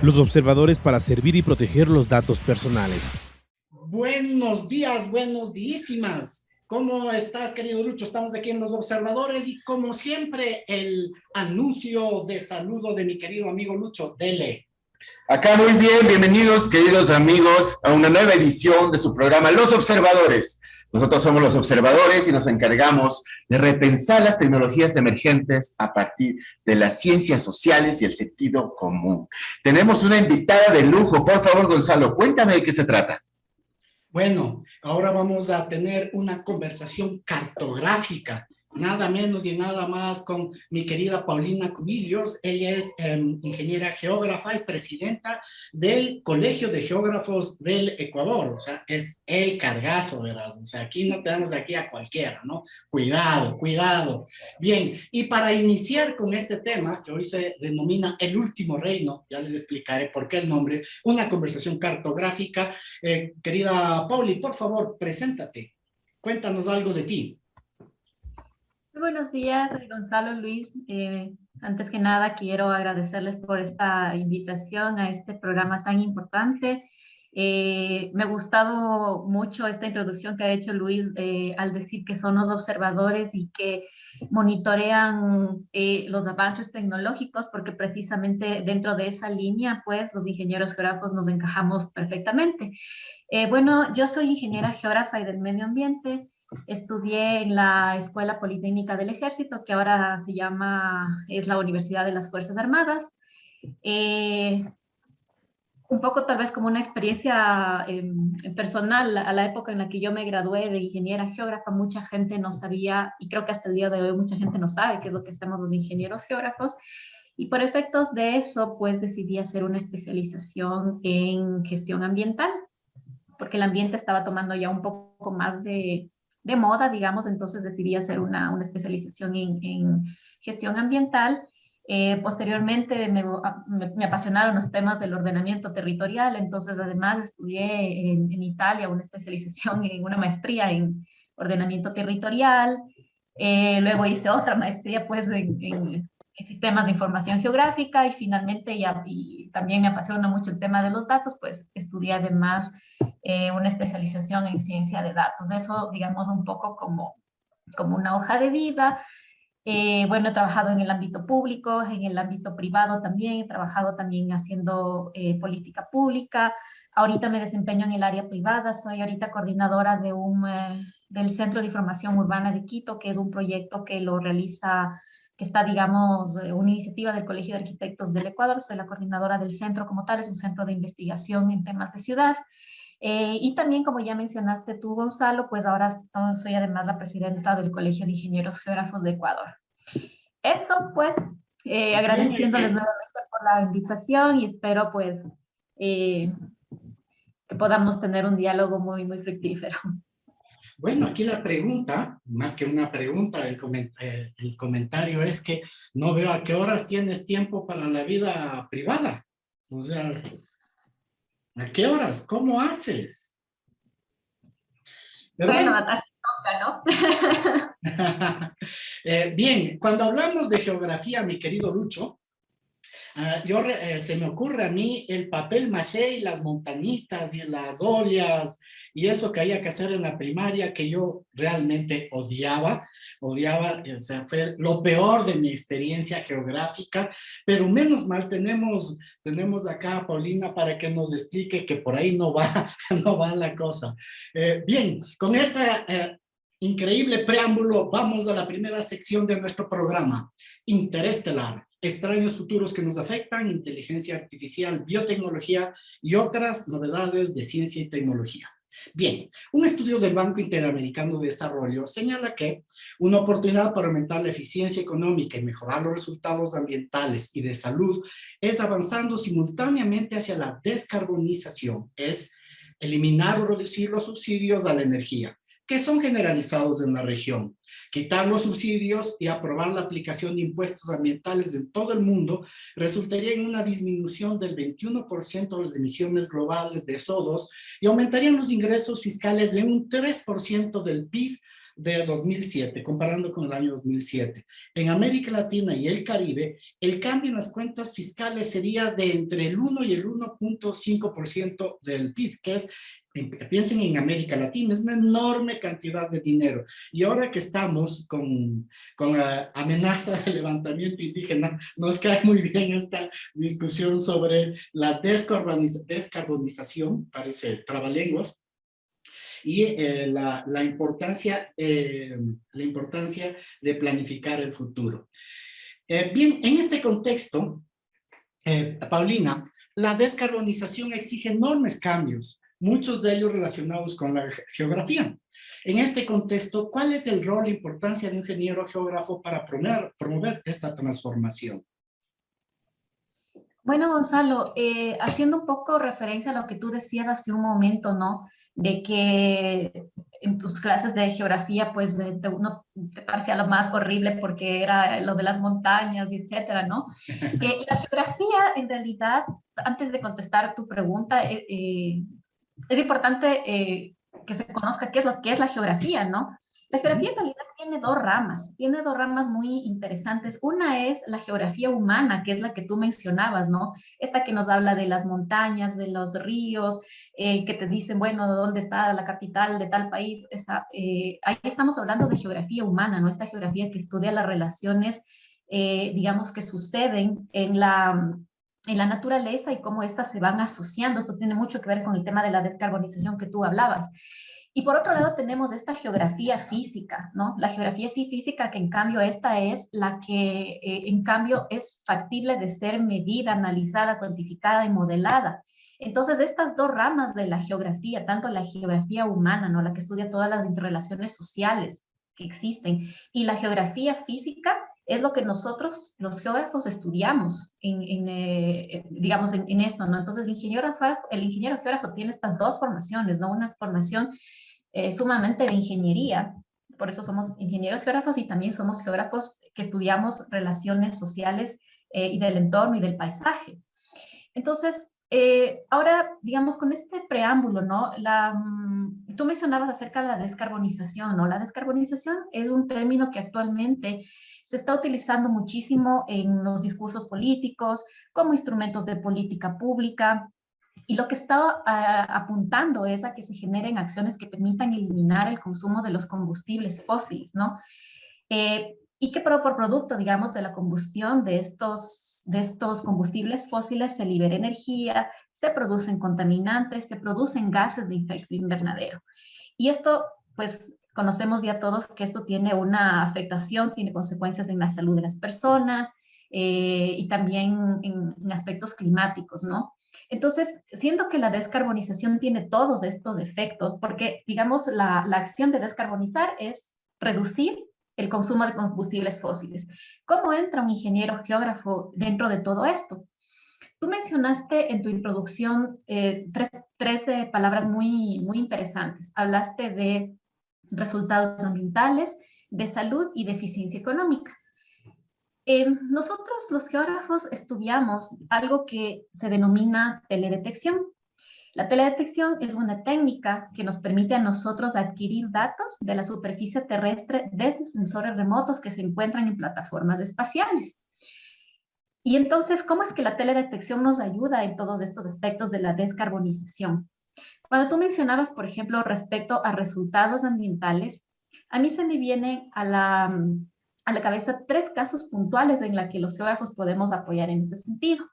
Los observadores para servir y proteger los datos personales. Buenos días, buenos dísimas. ¿Cómo estás, querido Lucho? Estamos aquí en Los Observadores y como siempre el anuncio de saludo de mi querido amigo Lucho. Dele. Acá muy bien, bienvenidos queridos amigos a una nueva edición de su programa Los Observadores. Nosotros somos los observadores y nos encargamos de repensar las tecnologías emergentes a partir de las ciencias sociales y el sentido común. Tenemos una invitada de lujo, por favor Gonzalo, cuéntame de qué se trata. Bueno, ahora vamos a tener una conversación cartográfica, nada menos y nada más con mi querida Paulina Cubillos. Ella es ingeniera geógrafa y presidenta del Colegio de Geógrafos del Ecuador. O sea, es el cargazo, ¿verdad? O sea, aquí no tenemos aquí a cualquiera, ¿no? Cuidado, cuidado. Bien, y para iniciar con este tema, que hoy se denomina El Último Reino, ya les explicaré por qué el nombre, una conversación cartográfica. Querida Pauli, por favor, preséntate. Cuéntanos algo de ti. Muy buenos días, Gonzalo, Luis. Antes que nada, quiero agradecerles por esta invitación a este programa tan importante. Me ha gustado mucho esta introducción que ha hecho Luis al decir que son los observadores y que monitorean los avances tecnológicos, porque precisamente dentro de esa línea, pues, los ingenieros geógrafos nos encajamos perfectamente. Bueno, yo soy ingeniera geógrafa y del medio ambiente. Estudié en la Escuela Politécnica del Ejército, que ahora es la Universidad de las Fuerzas Armadas. Un poco tal vez como una experiencia personal, a la época en la que yo me gradué de ingeniera geógrafa, mucha gente no sabía, y creo que hasta el día de hoy mucha gente no sabe qué es lo que hacemos los ingenieros geógrafos, y por efectos de eso, pues decidí hacer una especialización en gestión ambiental, porque el ambiente estaba tomando ya un poco más de moda, digamos, entonces decidí hacer una especialización en gestión ambiental. Posteriormente me apasionaron los temas del ordenamiento territorial, entonces además estudié en Italia una especialización en una maestría en ordenamiento territorial. Luego hice otra maestría pues en sistemas de información geográfica y finalmente y también me apasiona mucho el tema de los datos, pues estudié además una especialización en ciencia de datos. Eso, digamos, un poco como una hoja de vida. Bueno, he trabajado en el ámbito público, en el ámbito privado también, he trabajado también haciendo política pública. Ahorita me desempeño en el área privada, soy ahorita coordinadora del Centro de Información Urbana de Quito, que es un proyecto que lo realiza, que está, digamos, una iniciativa del Colegio de Arquitectos del Ecuador. Soy la coordinadora del centro como tal, es un centro de investigación en temas de ciudad. Y también, como ya mencionaste tú, Gonzalo, pues ahora soy además la presidenta del Colegio de Ingenieros Geógrafos de Ecuador. Eso, pues, agradeciéndoles nuevamente por la invitación y espero, pues, que podamos tener un diálogo muy, muy fructífero. Bueno, aquí la pregunta, más que una pregunta, el comentario es que no veo a qué horas tienes tiempo para la vida privada. O sea, ¿a qué horas? ¿Cómo haces? Pero bueno, bueno, así toca, ¿no? bien, cuando hablamos de geografía, mi querido Lucho, se me ocurre a mí el papel maché y las montañitas y las ollas y eso que había que hacer en la primaria que yo realmente odiaba, o sea, fue lo peor de mi experiencia geográfica, pero menos mal tenemos acá a Paulina para que nos explique que por ahí no va, no va la cosa. Bien, con esta increíble preámbulo, vamos a la primera sección de nuestro programa, Interestelar. Extraños futuros que nos afectan, inteligencia artificial, biotecnología y otras novedades de ciencia y tecnología. Bien, un estudio del Banco Interamericano de Desarrollo señala que una oportunidad para aumentar la eficiencia económica y mejorar los resultados ambientales y de salud es avanzando simultáneamente hacia la descarbonización, es eliminar o reducir los subsidios a la energía, que son generalizados en la región. Quitar los subsidios y aprobar la aplicación de impuestos ambientales en todo el mundo resultaría en una disminución del 21% de las emisiones globales de CO2 y aumentarían los ingresos fiscales en un 3% del PIB de 2007, comparando con el año 2007. En América Latina y el Caribe, el cambio en las cuentas fiscales sería de entre el 1 y el 1.5% del PIB, que es, piensen en América Latina, es una enorme cantidad de dinero. Y ahora que estamos con la amenaza de levantamiento indígena, nos cae muy bien esta discusión sobre la descarbonización, parece trabalenguas, y la importancia de planificar el futuro. Bien, en este contexto, Paulina, la descarbonización exige enormes cambios, muchos de ellos relacionados con la geografía. En este contexto, ¿cuál es el rol e importancia de un ingeniero geógrafo para promover esta transformación? Bueno, Gonzalo, haciendo un poco referencia a lo que tú decías hace un momento, ¿no? De que en tus clases de geografía, pues, uno te parecía lo más horrible porque era lo de las montañas, etcétera, ¿no? La geografía, en realidad, antes de contestar tu pregunta, es importante que se conozca qué es lo que es la geografía, ¿no? La geografía en realidad tiene dos ramas muy interesantes. Una es la geografía humana, que es la que tú mencionabas, ¿no? Esta que nos habla de las montañas, de los ríos, que te dicen, bueno, ¿dónde está la capital de tal país? Ahí estamos hablando de geografía humana, ¿no? Esta geografía que estudia las relaciones, digamos, que suceden en la naturaleza y cómo éstas se van asociando. Esto tiene mucho que ver con el tema de la descarbonización que tú hablabas. Y por otro lado tenemos esta geografía física, ¿no? La geografía sí física, que en cambio esta es la que en cambio es factible de ser medida, analizada, cuantificada y modelada. Entonces estas dos ramas de la geografía, tanto la geografía humana, ¿no? La que estudia todas las interrelaciones sociales que existen, y la geografía física, es lo que nosotros, los geógrafos, estudiamos digamos, en esto, ¿no? Entonces el ingeniero geógrafo tiene estas dos formaciones, ¿no? Una formación sumamente de ingeniería, por eso somos ingenieros geógrafos, y también somos geógrafos que estudiamos relaciones sociales y del entorno y del paisaje. Entonces, ahora, digamos, con este preámbulo, ¿no? Tú mencionabas acerca de la descarbonización, ¿no? La descarbonización es un término que actualmente se está utilizando muchísimo en los discursos políticos, como instrumentos de política pública, y lo que está apuntando es a que se generen acciones que permitan eliminar el consumo de los combustibles fósiles, ¿no? Y que por producto, digamos, de la combustión de estos combustibles fósiles se libera energía, se producen contaminantes, se producen gases de efecto invernadero. Y esto, pues, conocemos ya todos que esto tiene una afectación, tiene consecuencias en la salud de las personas y también en aspectos climáticos, ¿no? Entonces, siendo que la descarbonización tiene todos estos efectos, porque, digamos, la acción de descarbonizar es reducir el consumo de combustibles fósiles. ¿Cómo entra un ingeniero geógrafo dentro de todo esto? Tú mencionaste en tu introducción tres palabras muy, muy interesantes. Hablaste de resultados ambientales, de salud y de eficiencia económica. Nosotros los geógrafos estudiamos algo que se denomina teledetección. La teledetección es una técnica que nos permite a nosotros adquirir datos de la superficie terrestre desde sensores remotos que se encuentran en plataformas espaciales. Y entonces, ¿cómo es que la teledetección nos ayuda en todos estos aspectos de la descarbonización? Cuando tú mencionabas, por ejemplo, respecto a resultados ambientales, a mí se me vienen a la cabeza tres casos puntuales en los que los geógrafos podemos apoyar en ese sentido.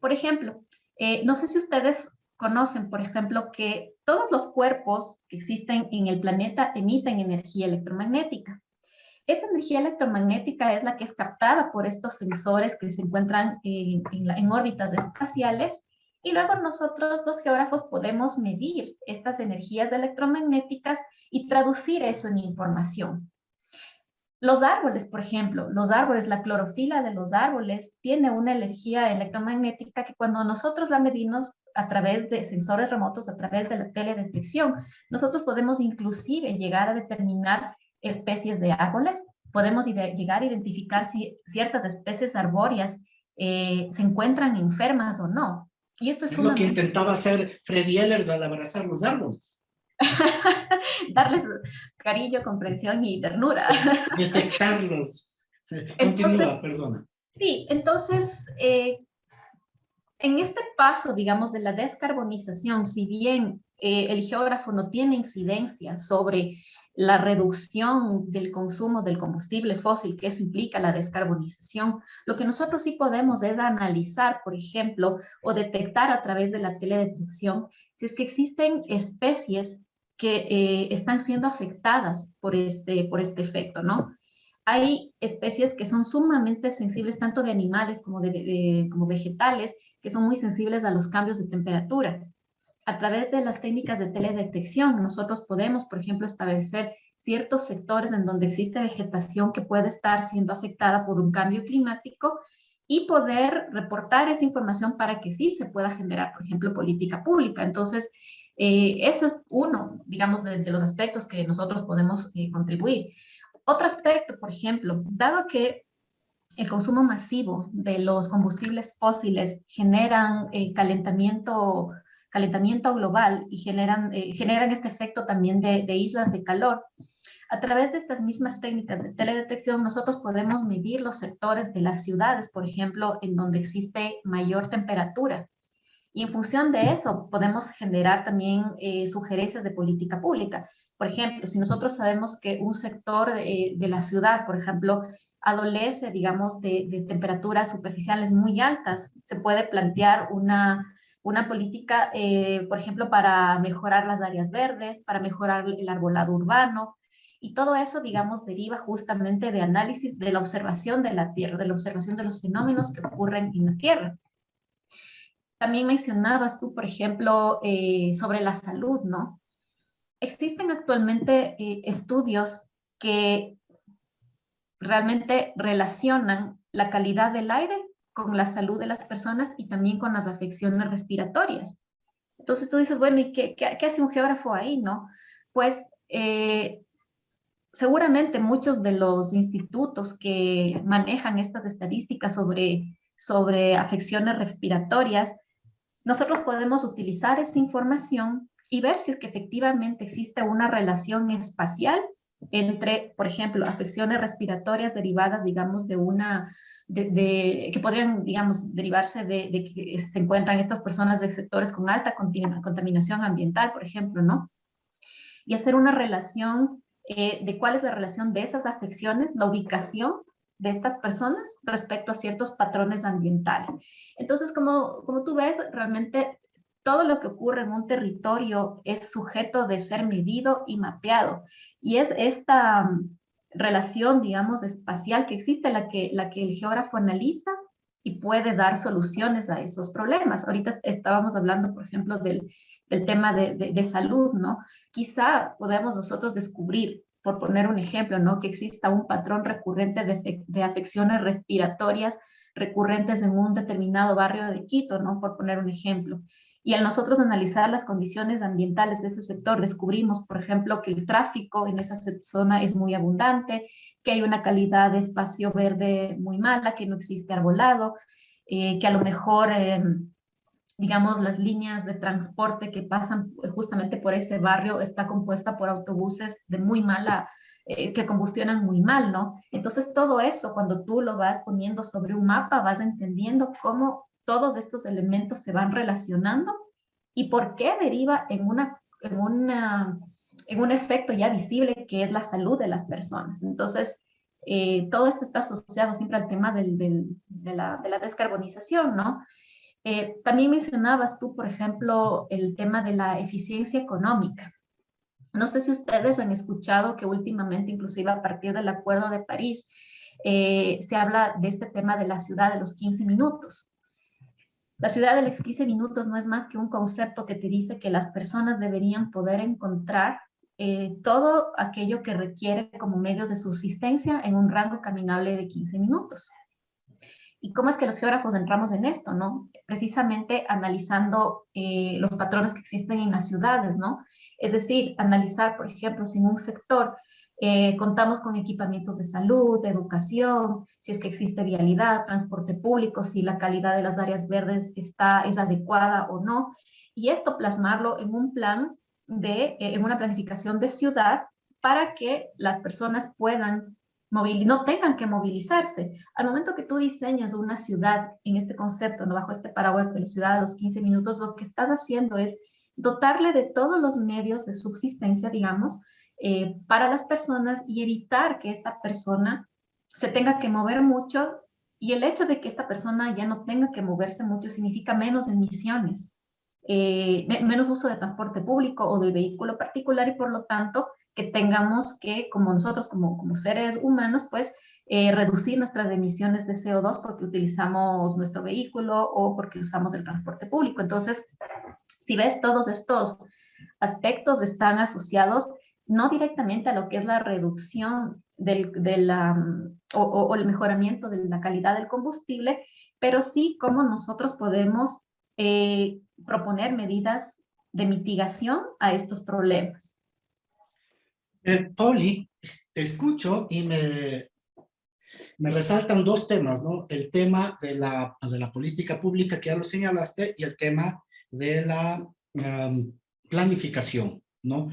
Por ejemplo, no sé si ustedes conocen, por ejemplo, que todos los cuerpos que existen en el planeta emiten energía electromagnética. Esa energía electromagnética es la que es captada por estos sensores que se encuentran en órbitas espaciales, y luego nosotros, los geógrafos, podemos medir estas energías electromagnéticas y traducir eso en información. Los árboles, por ejemplo, la clorofila de los árboles tiene una energía electromagnética que cuando nosotros la medimos a través de sensores remotos, a través de la teledetección, nosotros podemos inclusive llegar a determinar especies de árboles, podemos llegar a identificar si ciertas especies arbóreas se encuentran enfermas o no. Y esto es Es lo que sumamente... intentaba hacer Freddy Ehlers al abrazar los árboles. darles cariño, comprensión y ternura. Detectarlos. Entonces, Continúa, perdona. sí, entonces, en este paso, digamos, de la descarbonización, si bien el geógrafo no tiene incidencia sobre la reducción del consumo del combustible fósil, que eso implica la descarbonización, lo que nosotros sí podemos es analizar, por ejemplo, o detectar a través de la teledetección, si es que existen especies que están siendo afectadas por este efecto, ¿no? Hay especies que son sumamente sensibles, tanto de animales como vegetales, que son muy sensibles a los cambios de temperatura. A través de las técnicas de teledetección, nosotros podemos, por ejemplo, establecer ciertos sectores en donde existe vegetación que puede estar siendo afectada por un cambio climático y poder reportar esa información para que sí se pueda generar, por ejemplo, política pública. Entonces, ese es uno, digamos, de los aspectos que nosotros podemos contribuir. Otro aspecto, por ejemplo, dado que el consumo masivo de los combustibles fósiles generan calentamiento global y generan este efecto también de islas de calor. A través de estas mismas técnicas de teledetección, nosotros podemos medir los sectores de las ciudades, por ejemplo, en donde existe mayor temperatura. Y en función de eso, podemos generar también sugerencias de política pública. Por ejemplo, si nosotros sabemos que un sector de la ciudad, por ejemplo, adolece, digamos, de temperaturas superficiales muy altas, se puede plantear una política, por ejemplo, para mejorar las áreas verdes, para mejorar el arbolado urbano. Y todo eso, digamos, deriva justamente de análisis de la observación de la Tierra, de la observación de los fenómenos que ocurren en la Tierra. También mencionabas tú, por ejemplo, sobre la salud, ¿no? Existen actualmente estudios que realmente relacionan la calidad del aire con la salud de las personas y también con las afecciones respiratorias. Entonces tú dices, bueno, ¿y qué hace un geógrafo ahí, no? Pues seguramente muchos de los institutos que manejan estas estadísticas sobre afecciones respiratorias, nosotros podemos utilizar esa información y ver si es que efectivamente existe una relación espacial entre, por ejemplo, afecciones respiratorias derivadas, digamos, que podrían, digamos, derivarse de que se encuentran estas personas de sectores con alta contaminación ambiental, por ejemplo, ¿no? Y hacer una relación de cuál es la relación de esas afecciones, la ubicación de estas personas respecto a ciertos patrones ambientales. Entonces, como tú ves, realmente todo lo que ocurre en un territorio es sujeto de ser medido y mapeado. Y es esta relación, digamos, espacial que existe la que el geógrafo analiza y puede dar soluciones a esos problemas. Ahorita estábamos hablando, por ejemplo, del tema de salud, ¿no? Quizá podemos nosotros descubrir, por poner un ejemplo, ¿no? Que exista un patrón recurrente de afecciones respiratorias recurrentes en un determinado barrio de Quito, ¿no? Por poner un ejemplo. Y al nosotros analizar las condiciones ambientales de ese sector, descubrimos, por ejemplo, que el tráfico en esa zona es muy abundante, que hay una calidad de espacio verde muy mala, que no existe arbolado, que a lo mejor digamos, las líneas de transporte que pasan justamente por ese barrio está compuesta por autobuses de muy mala, que combustionan muy mal, ¿no? Entonces todo eso, cuando tú lo vas poniendo sobre un mapa, vas entendiendo cómo todos estos elementos se van relacionando y por qué deriva en un efecto ya visible que es la salud de las personas. Entonces, todo esto está asociado siempre al tema de la descarbonización, ¿no? También mencionabas tú, por ejemplo, el tema de la eficiencia económica. No sé si ustedes han escuchado que últimamente, inclusive a partir del Acuerdo de París, se habla de este tema de la ciudad de los 15 minutos. La ciudad de los 15 minutos no es más que un concepto que te dice que las personas deberían poder encontrar todo aquello que requiere como medios de subsistencia en un rango caminable de 15 minutos. ¿Y cómo es que los geógrafos entramos en esto, no? Precisamente analizando los patrones que existen en las ciudades, ¿no? Es decir, analizar, por ejemplo, si en un sector contamos con equipamientos de salud, de educación, si es que existe vialidad, transporte público, si la calidad de las áreas verdes es adecuada o no. Y esto plasmarlo en un plan en una planificación de ciudad para que las personas puedan no tengan que movilizarse. Al momento que tú diseñas una ciudad en este concepto, ¿no? Bajo este paraguas de la ciudad a los 15 minutos, lo que estás haciendo es dotarle de todos los medios de subsistencia, digamos, para las personas y evitar que esta persona se tenga que mover mucho. Y el hecho de que esta persona ya no tenga que moverse mucho significa menos emisiones, menos uso de transporte público o de vehículo particular, y por lo tanto que tengamos que, como nosotros, como seres humanos, pues reducir nuestras emisiones de CO2 porque utilizamos nuestro vehículo o porque usamos el transporte público. Entonces, si ves, todos estos aspectos están asociados no directamente a lo que es la reducción o el mejoramiento de la calidad del combustible, pero sí cómo nosotros podemos proponer medidas de mitigación a estos problemas. Pauli, te escucho y me resaltan dos temas, ¿no? El tema de la política pública, que ya lo señalaste, y el tema de la planificación, ¿no?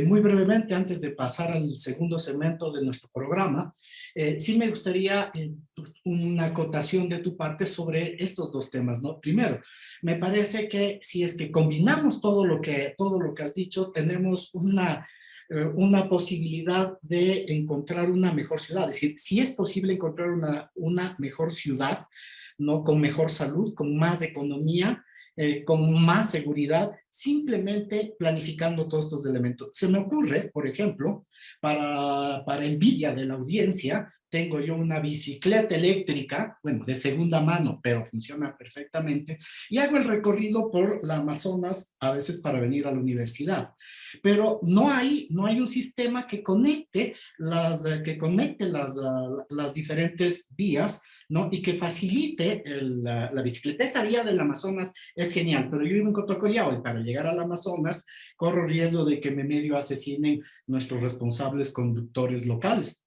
Muy brevemente, antes de pasar al segundo segmento de nuestro programa, sí me gustaría una acotación de tu parte sobre estos dos temas, ¿no? Primero, me parece que si es que combinamos todo lo que has dicho, tenemos una posibilidad de encontrar una mejor ciudad. Es decir, si es posible encontrar una mejor ciudad, ¿no? Con mejor salud, con más economía, con más seguridad, simplemente planificando todos estos elementos. Se me ocurre, por ejemplo, para envidia de la audiencia, tengo yo una bicicleta eléctrica, bueno, de segunda mano, pero funciona perfectamente, y hago el recorrido por la Amazonas, a veces para venir a la universidad. Pero no hay un sistema que conecte las diferentes vías, ¿no? Y que facilite la bicicleta. Esa vía del Amazonas es genial, pero yo vivo en Cotocollao y para llegar al Amazonas corro riesgo de que me medio asesinen nuestros responsables conductores locales,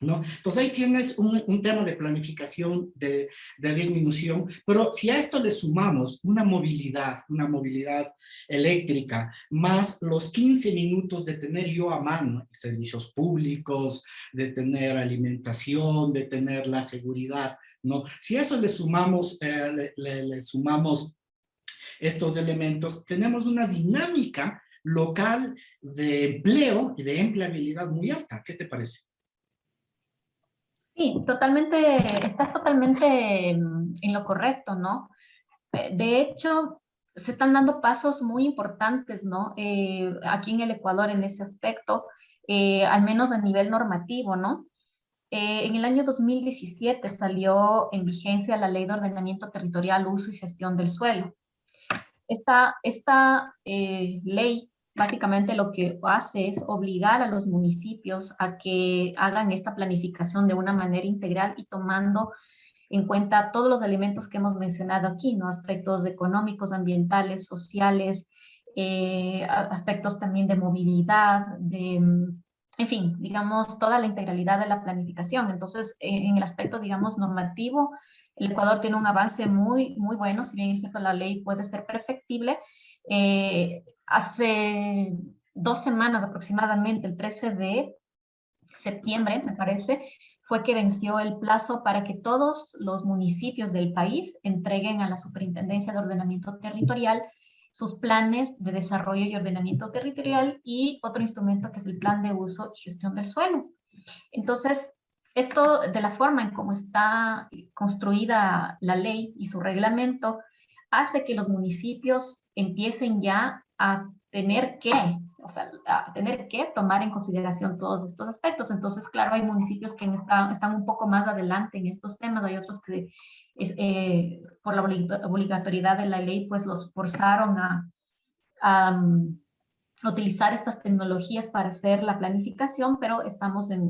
¿no? Entonces ahí tienes un tema de planificación, de disminución, pero si a esto le sumamos una movilidad eléctrica, más los 15 minutos de tener yo a mano servicios públicos, de tener alimentación, de tener la seguridad, ¿no? Si a eso le sumamos, le sumamos estos elementos, tenemos una dinámica local de empleo y de empleabilidad muy alta. ¿Qué te parece? Sí, estás totalmente en lo correcto, ¿no? De hecho, se están dando pasos muy importantes, ¿no? Aquí en el Ecuador en ese aspecto, al menos a nivel normativo, ¿no? En el año 2017 salió en vigencia la Ley de Ordenamiento Territorial, Uso y Gestión del Suelo. Esta ley básicamente lo que hace es obligar a los municipios a que hagan esta planificación de una manera integral y tomando en cuenta todos los elementos que hemos mencionado aquí, ¿no? Aspectos económicos, ambientales, sociales, aspectos también de movilidad, en fin, digamos, toda la integralidad de la planificación. Entonces, en el aspecto, digamos, normativo, el Ecuador tiene un avance muy, muy bueno, si bien es cierto, la ley puede ser perfectible. Hace 2 semanas aproximadamente, el 13 de septiembre, me parece, fue que venció el plazo para que todos los municipios del país entreguen a la Superintendencia de Ordenamiento Territorial sus planes de desarrollo y ordenamiento territorial y otro instrumento que es el Plan de Uso y Gestión del Suelo. Entonces, esto de la forma en cómo está construida la ley y su reglamento hace que los municipios empiecen ya a tener que tomar en consideración todos estos aspectos. Entonces, claro, hay municipios que están un poco más adelante en estos temas, hay otros que por la obligatoriedad de la ley, pues los forzaron a utilizar estas tecnologías para hacer la planificación, pero estamos en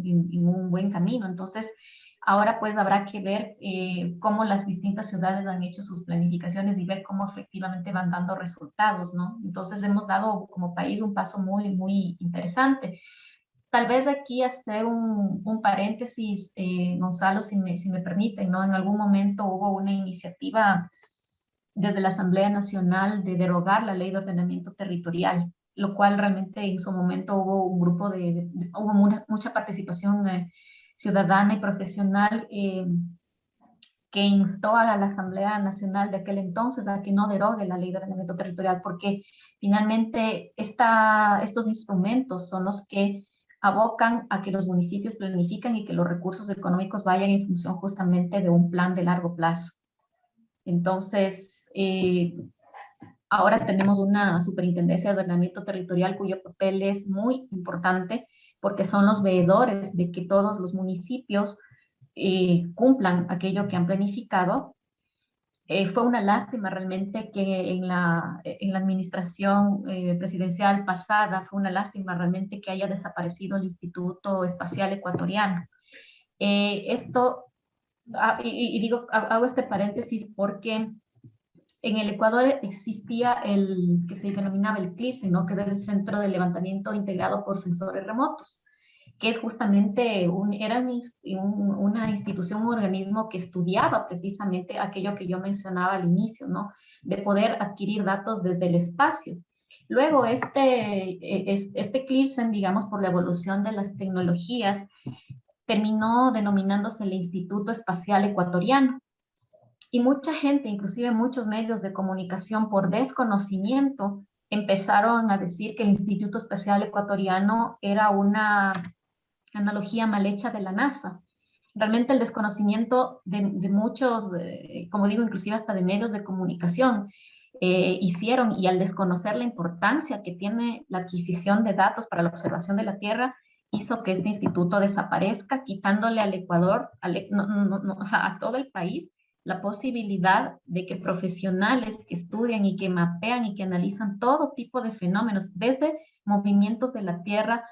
un buen camino. Entonces, ahora pues habrá que ver cómo las distintas ciudades han hecho sus planificaciones y ver cómo efectivamente van dando resultados, ¿no? Entonces hemos dado como país un paso muy, muy interesante. Tal vez aquí hacer un paréntesis, Gonzalo, si me permiten, ¿no? En algún momento hubo una iniciativa desde la Asamblea Nacional de derogar la Ley de Ordenamiento Territorial, lo cual realmente en su momento hubo un grupo hubo mucha participación ciudadana y profesional que instó a la Asamblea Nacional de aquel entonces a que no derogue la ley de ordenamiento territorial, porque finalmente estos instrumentos son los que abocan a que los municipios planifican y que los recursos económicos vayan en función justamente de un plan de largo plazo. Entonces, ahora tenemos una superintendencia de ordenamiento territorial cuyo papel es muy importante porque son los veedores de que todos los municipios cumplan aquello que han planificado. Fue una lástima realmente que en la administración presidencial pasada, fue una lástima realmente que haya desaparecido el Instituto Espacial Ecuatoriano. Hago este paréntesis porque en el Ecuador existía el que se denominaba el CLIRSE, ¿no? Que es el Centro de Levantamiento Integrado por Sensores Remotos, que es justamente una institución, un organismo que estudiaba precisamente aquello que yo mencionaba al inicio, ¿no? De poder adquirir datos desde el espacio. Luego este CLIRSEN, digamos, por la evolución de las tecnologías, terminó denominándose el Instituto Espacial Ecuatoriano. Y mucha gente, inclusive muchos medios de comunicación por desconocimiento, empezaron a decir que el Instituto Espacial Ecuatoriano era una analogía mal hecha de la NASA. Realmente el desconocimiento de muchos, como digo, inclusive hasta de medios de comunicación, hicieron, y al desconocer la importancia que tiene la adquisición de datos para la observación de la Tierra, hizo que este instituto desaparezca, quitándole al Ecuador, o sea, a todo el país, la posibilidad de que profesionales que estudian y que mapean y que analizan todo tipo de fenómenos, desde movimientos de la Tierra,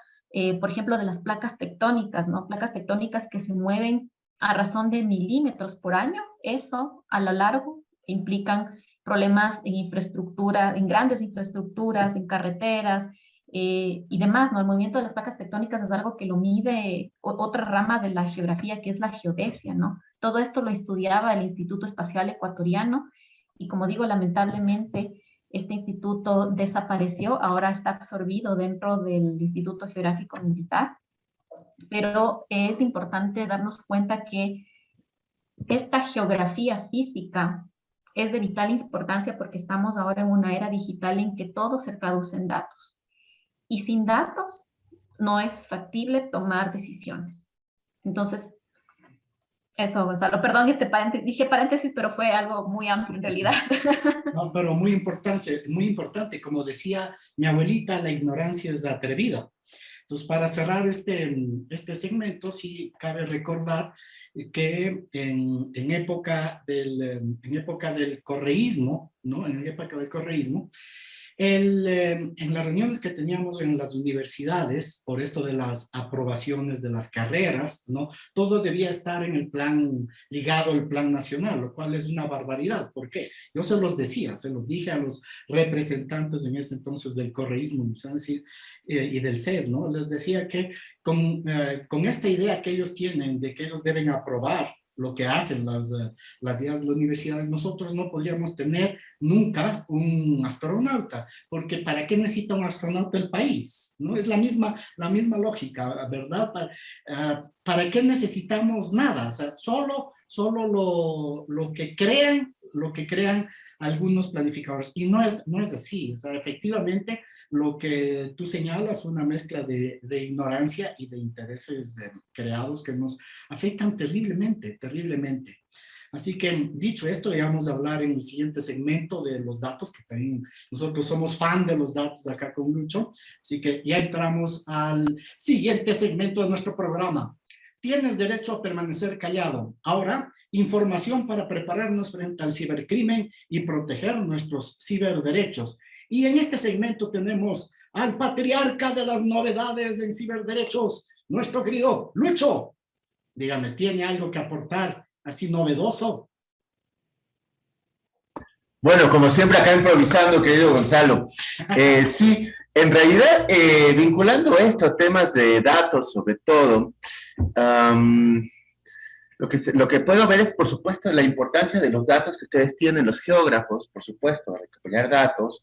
por ejemplo, de las placas tectónicas, ¿no? Placas tectónicas que se mueven a razón de milímetros por año, eso a lo largo implican problemas en infraestructura, en grandes infraestructuras, en carreteras y demás, ¿no? El movimiento de las placas tectónicas es algo que lo mide otra rama de la geografía, que es la geodesia, ¿no? Todo esto lo estudiaba el Instituto Espacial Ecuatoriano y, como digo, lamentablemente este instituto desapareció, ahora está absorbido dentro del Instituto Geográfico Militar, pero es importante darnos cuenta que esta geografía física es de vital importancia porque estamos ahora en una era digital en que todo se traduce en datos. Y sin datos no es factible tomar decisiones. Entonces, eso, Gonzalo. Perdón, dije paréntesis, pero fue algo muy amplio en realidad. No, pero muy importante, muy importante. Como decía mi abuelita, la ignorancia es atrevida. Entonces, para cerrar este segmento, sí cabe recordar que en época del correísmo, ¿no? En época del correísmo, en las reuniones que teníamos en las universidades, por esto de las aprobaciones de las carreras, ¿no? Todo debía estar en el plan, ligado al plan nacional, lo cual es una barbaridad. ¿Por qué? Yo se los dije a los representantes en ese entonces del correísmo, y del CES, ¿no? Les decía que con esta idea que ellos tienen de que ellos deben aprobar lo que hacen las universidades, nosotros no podríamos tener nunca un astronauta, porque ¿para qué necesita un astronauta el país? ¿No? Es la misma lógica, ¿verdad? ¿Para qué necesitamos nada? O sea, solo lo que crean algunos planificadores. Y no es así. O sea, efectivamente, lo que tú señalas, una mezcla de ignorancia y de intereses creados que nos afectan terriblemente, terriblemente. Así que, dicho esto, ya vamos a hablar en el siguiente segmento de los datos, que también nosotros somos fan de los datos de acá con Lucho. Así que ya entramos al siguiente segmento de nuestro programa. Tienes derecho a permanecer callado. Ahora, información para prepararnos frente al cibercrimen y proteger nuestros ciberderechos. Y en este segmento tenemos al patriarca de las novedades en ciberderechos, nuestro querido Lucho. Dígame, ¿tiene algo que aportar así novedoso? Bueno, como siempre acá improvisando, querido Gonzalo. Sí, en realidad, vinculando esto a temas de datos sobre todo, lo que puedo ver es, por supuesto, la importancia de los datos que ustedes tienen, los geógrafos, por supuesto, recopilar datos,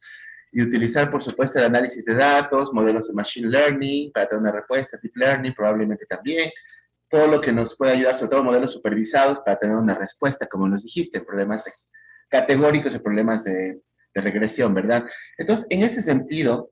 y utilizar, por supuesto, el análisis de datos, modelos de machine learning para tener una respuesta, deep learning probablemente también, todo lo que nos puede ayudar, sobre todo modelos supervisados para tener una respuesta, como nos dijiste, problemas categóricos y problemas de regresión, ¿verdad? Entonces, en este sentido,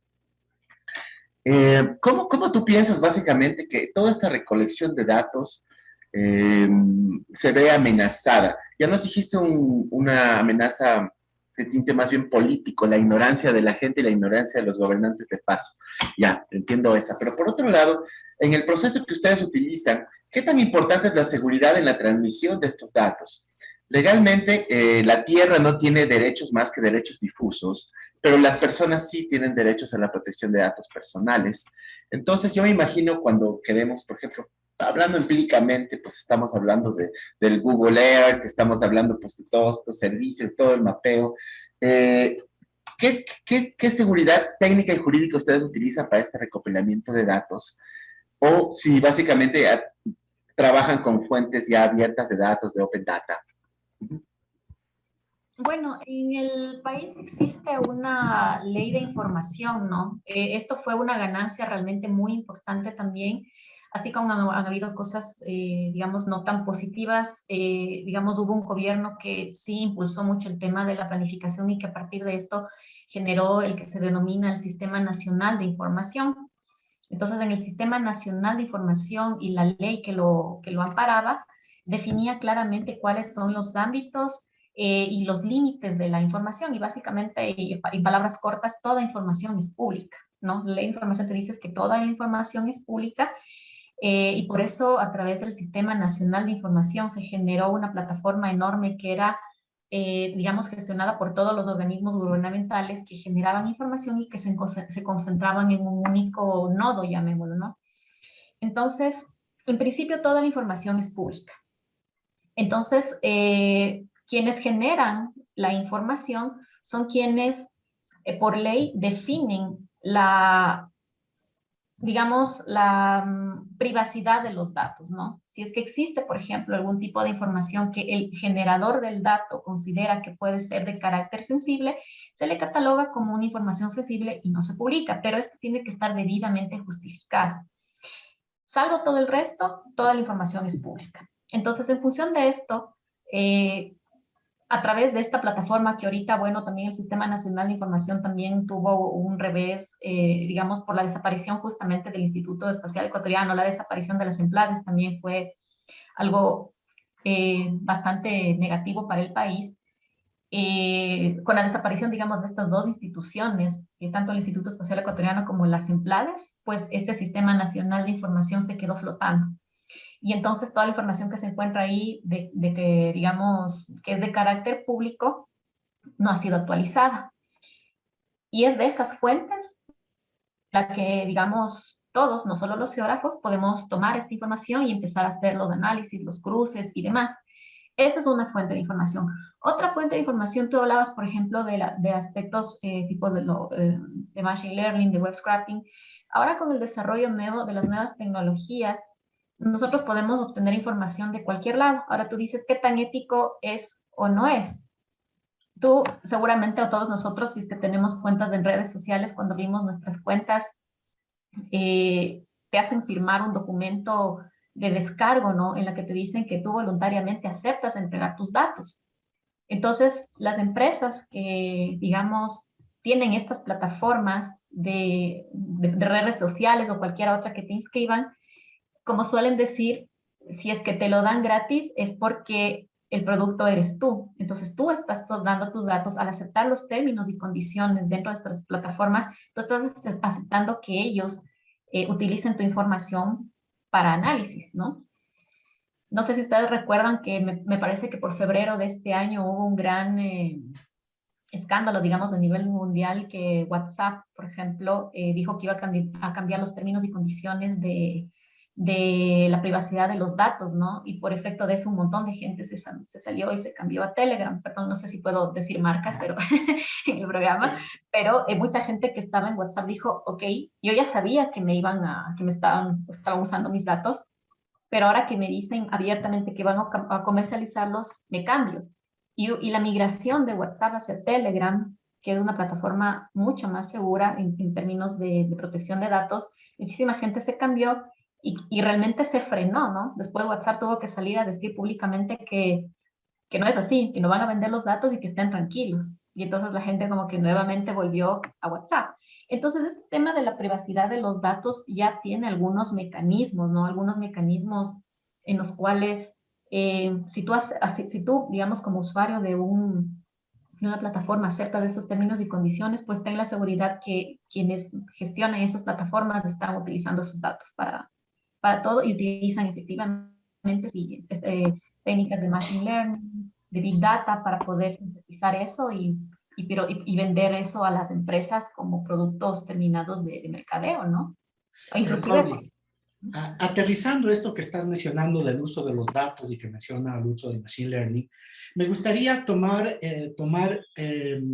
¿cómo tú piensas básicamente que toda esta recolección de datos se ve amenazada? Ya nos dijiste una amenaza de tinte más bien político, la ignorancia de la gente y la ignorancia de los gobernantes de paso. Ya, entiendo esa. Pero por otro lado, en el proceso que ustedes utilizan, ¿qué tan importante es la seguridad en la transmisión de estos datos? Legalmente, la tierra no tiene derechos más que derechos difusos, pero las personas sí tienen derechos a la protección de datos personales. Entonces, yo me imagino cuando queremos, por ejemplo, hablando empíricamente, pues estamos hablando del Google Earth, estamos hablando pues de todos estos servicios, todo el mapeo. ¿Qué seguridad técnica y jurídica ustedes utilizan para este recopilamiento de datos? O si básicamente trabajan con fuentes ya abiertas de datos, de Open Data. Bueno, en el país existe una ley de información, ¿no? Esto fue una ganancia realmente muy importante también, así como han habido cosas, digamos, no tan positivas. Digamos, hubo un gobierno que sí impulsó mucho el tema de la planificación y que a partir de esto generó el que se denomina el Sistema Nacional de Información. Entonces, en el Sistema Nacional de Información y la ley que lo amparaba, definía claramente cuáles son los ámbitos y los límites de la información. Y básicamente, en palabras cortas, toda información es pública, ¿no? La ley de información te dice que toda la información es pública y por eso a través del Sistema Nacional de Información se generó una plataforma enorme que era, digamos, gestionada por todos los organismos gubernamentales que generaban información y que se concentraban en un único nodo, llamémoslo, ¿no? Entonces, en principio, toda la información es pública. Entonces, quienes generan la información son quienes, por ley, definen digamos, la privacidad de los datos, ¿no? Si es que existe, por ejemplo, algún tipo de información que el generador del dato considera que puede ser de carácter sensible, se le cataloga como una información sensible y no se publica, pero esto tiene que estar debidamente justificado. Salvo todo el resto, toda la información es pública. Entonces, en función de esto, a través de esta plataforma que ahorita, bueno, también el Sistema Nacional de Información también tuvo un revés, digamos, por la desaparición justamente del Instituto Espacial Ecuatoriano, la desaparición de las EMPLADES también fue algo bastante negativo para el país. Con la desaparición, digamos, de estas dos instituciones, tanto el Instituto Espacial Ecuatoriano como las EMPLADES, pues este Sistema Nacional de Información se quedó flotando. Y entonces toda la información que se encuentra ahí de que, digamos, que es de carácter público, no ha sido actualizada. Y es de esas fuentes la que, digamos, todos, no solo los geógrafos, podemos tomar esta información y empezar a hacer los análisis, los cruces y demás. Esa es una fuente de información. Otra fuente de información, tú hablabas, por ejemplo, de aspectos tipo de machine learning, de web scraping. Ahora con el desarrollo nuevo de las nuevas tecnologías, nosotros podemos obtener información de cualquier lado. Ahora tú dices qué tan ético es o no es. Tú seguramente, o todos nosotros, si es que tenemos cuentas en redes sociales, cuando abrimos nuestras cuentas, te hacen firmar un documento de descargo, ¿no? En la que te dicen que tú voluntariamente aceptas entregar tus datos. Entonces, las empresas que, digamos, tienen estas plataformas de redes sociales o cualquier otra que te inscriban, como suelen decir, si es que te lo dan gratis es porque el producto eres tú. Entonces tú estás dando tus datos al aceptar los términos y condiciones dentro de estas plataformas, tú estás aceptando que ellos utilicen tu información para análisis, ¿no? No sé si ustedes recuerdan que me parece que por febrero de este año hubo un gran escándalo, digamos, a nivel mundial, que WhatsApp, por ejemplo, dijo que iba a cambiar los términos y condiciones de la privacidad de los datos, ¿no? Y por efecto de eso un montón de gente se salió y se cambió a Telegram. Perdón, no sé si puedo decir marcas, pero en el programa, pero mucha gente que estaba en WhatsApp dijo, ok, yo ya sabía que que me estaban usando mis datos, pero ahora que me dicen abiertamente que van a comercializarlos, me cambio. Y la migración de WhatsApp hacia Telegram que es una plataforma mucho más segura en términos de protección de datos, muchísima gente se cambió y realmente se frenó, ¿no? Después WhatsApp tuvo que salir a decir públicamente que no es así, que no van a vender los datos y que estén tranquilos. Y entonces la gente como que nuevamente volvió a WhatsApp. Entonces este tema de la privacidad de los datos ya tiene algunos mecanismos, ¿no? Algunos mecanismos en los cuales si tú, digamos, como usuario de una plataforma acepta de esos términos y condiciones, pues ten la seguridad que quienes gestionan esas plataformas están utilizando esos datos para todo y utilizan efectivamente sí, técnicas de machine learning, de big data para poder sintetizar eso y vender eso a las empresas como productos terminados de mercadeo, ¿no? O inclusive, Pauli, aterrizando esto que estás mencionando del uso de los datos y que menciona el uso de Machine Learning, me gustaría tomar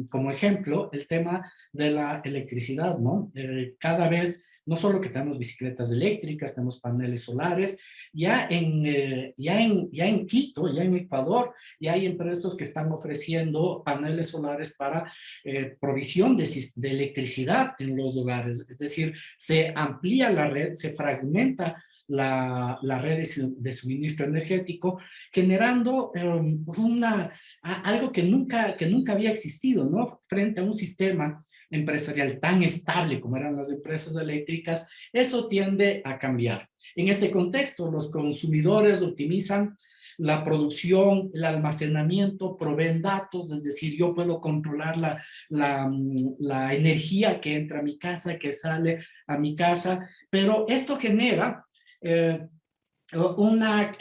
como ejemplo el tema de la electricidad, ¿no? Cada vez, no solo que tenemos bicicletas eléctricas, tenemos paneles solares, ya en Quito, ya en Ecuador, ya hay empresas que están ofreciendo paneles solares para provisión de electricidad en los hogares, es decir, se amplía la red, se fragmenta la red de suministro energético, generando algo que nunca había existido, ¿no? Frente a un sistema empresarial tan estable como eran las empresas eléctricas, eso tiende a cambiar. En este contexto, los consumidores optimizan la producción, el almacenamiento, proveen datos, es decir, yo puedo controlar la energía que entra a mi casa, que sale a mi casa, pero esto genera eh, una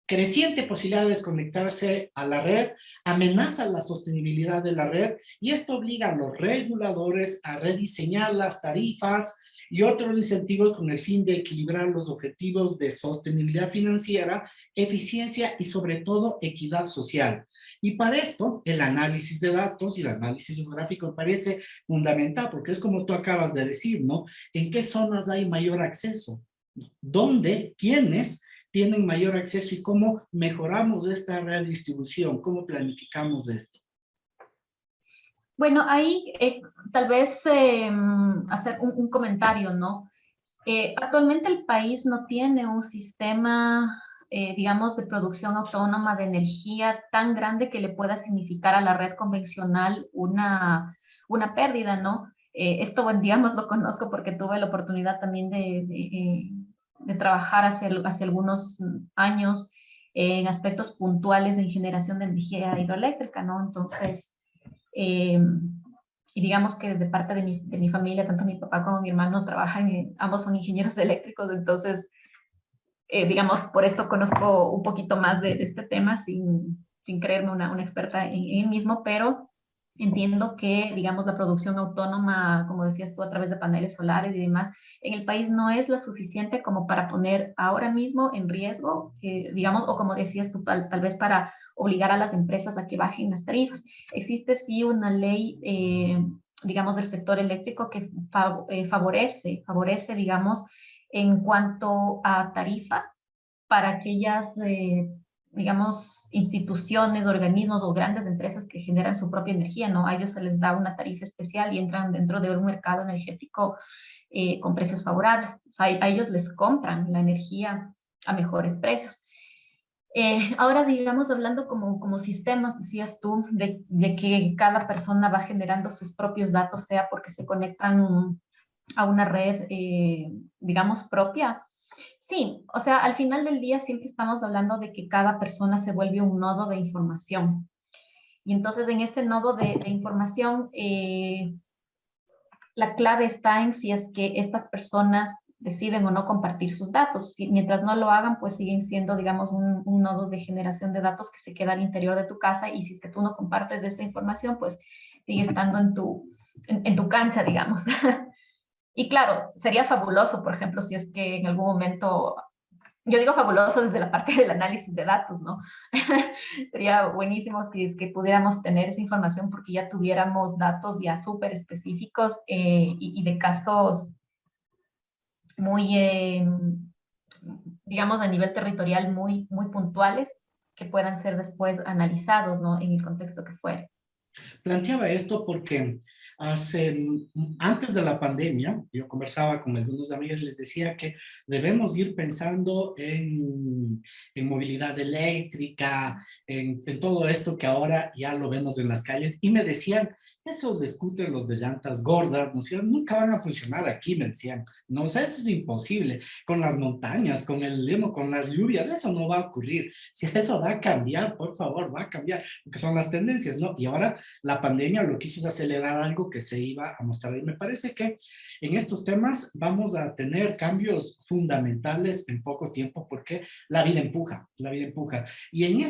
creciente posibilidad de desconectarse a la red, amenaza la sostenibilidad de la red y esto obliga a los reguladores a rediseñar las tarifas y otros incentivos con el fin de equilibrar los objetivos de sostenibilidad financiera, eficiencia y sobre todo equidad social. Y para esto, el análisis de datos y el análisis geográfico me parece fundamental, porque es como tú acabas de decir, ¿no? ¿En qué zonas hay mayor acceso? ¿Dónde? ¿Quiénes tienen mayor acceso? ¿Y cómo mejoramos esta redistribución? ¿Cómo planificamos esto? bueno, ahí tal vez hacer un comentario, ¿no? Actualmente el país no tiene un sistema, digamos, de producción autónoma de energía tan grande que le pueda significar a la red convencional una pérdida, ¿no? Esto, bueno, digamos, lo conozco porque tuve la oportunidad también de trabajar hace algunos años en aspectos puntuales en generación de energía hidroeléctrica, ¿no? Entonces, eh, y digamos que de parte de mi familia, tanto mi papá como mi hermano trabajan, ambos son ingenieros eléctricos, entonces, digamos, por esto conozco un poquito más de este tema sin creerme una experta en el mismo, pero entiendo que, digamos, la producción autónoma, como decías tú, a través de paneles solares y demás, en el país no es lo suficiente como para poner ahora mismo en riesgo, digamos, o como decías tú, tal vez para obligar a las empresas a que bajen las tarifas. Existe sí una ley, digamos, del sector eléctrico que favorece, digamos, en cuanto a tarifa para aquellas, digamos, instituciones, organismos o grandes empresas que generan su propia energía, ¿no? A ellos se les da una tarifa especial y entran dentro de un mercado energético con precios favorables. O sea, a ellos les compran la energía a mejores precios. Ahora, digamos, hablando como sistemas, decías tú, de que cada persona va generando sus propios datos, sea porque se conectan a una red, digamos, propia. Sí, o sea, al final del día siempre estamos hablando de que cada persona se vuelve un nodo de información. Y entonces en ese nodo de información, la clave está en si es que estas personas deciden o no compartir sus datos. Mientras no lo hagan, pues siguen siendo, digamos, un nodo de generación de datos que se queda al interior de tu casa y si es que tú no compartes esa información, pues sigue estando en tu cancha, digamos. Y claro, sería fabuloso, por ejemplo, si es que en algún momento, yo digo fabuloso desde la parte del análisis de datos, ¿no? Sería buenísimo si es que pudiéramos tener esa información porque ya tuviéramos datos ya súper específicos y de casos muy, digamos, a nivel territorial muy puntuales que puedan ser después analizados, ¿no? En el contexto que fuere. Planteaba esto porque antes de la pandemia, yo conversaba con algunos amigos, les decía que debemos ir pensando en movilidad eléctrica, en todo esto que ahora ya lo vemos en las calles, y me decían, esos scooters, los de llantas gordas, ¿no es cierto? Nunca van a funcionar aquí, me decían. No, o sea, eso es imposible. Con las montañas, con el limo, con las lluvias, eso no va a ocurrir. Si eso va a cambiar, por favor, va a cambiar, porque son las tendencias, ¿no? Y ahora la pandemia lo que hizo es acelerar algo que se iba a mostrar. Y me parece que en estos temas vamos a tener cambios fundamentales en poco tiempo porque la vida empuja, la vida empuja. Y en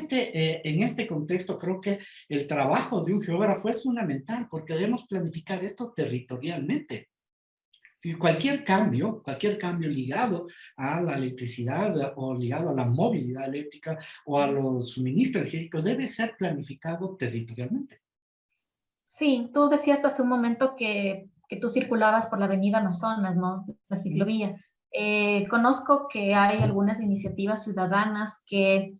este contexto creo que el trabajo de un geógrafo es fundamental porque debemos planificar esto territorialmente. Si cualquier cambio ligado a la electricidad o ligado a la movilidad eléctrica o a los suministros energéticos debe ser planificado territorialmente. Sí, tú decías hace un momento que tú circulabas por la avenida Amazonas, ¿no? La ciclovía. Conozco que hay algunas iniciativas ciudadanas que,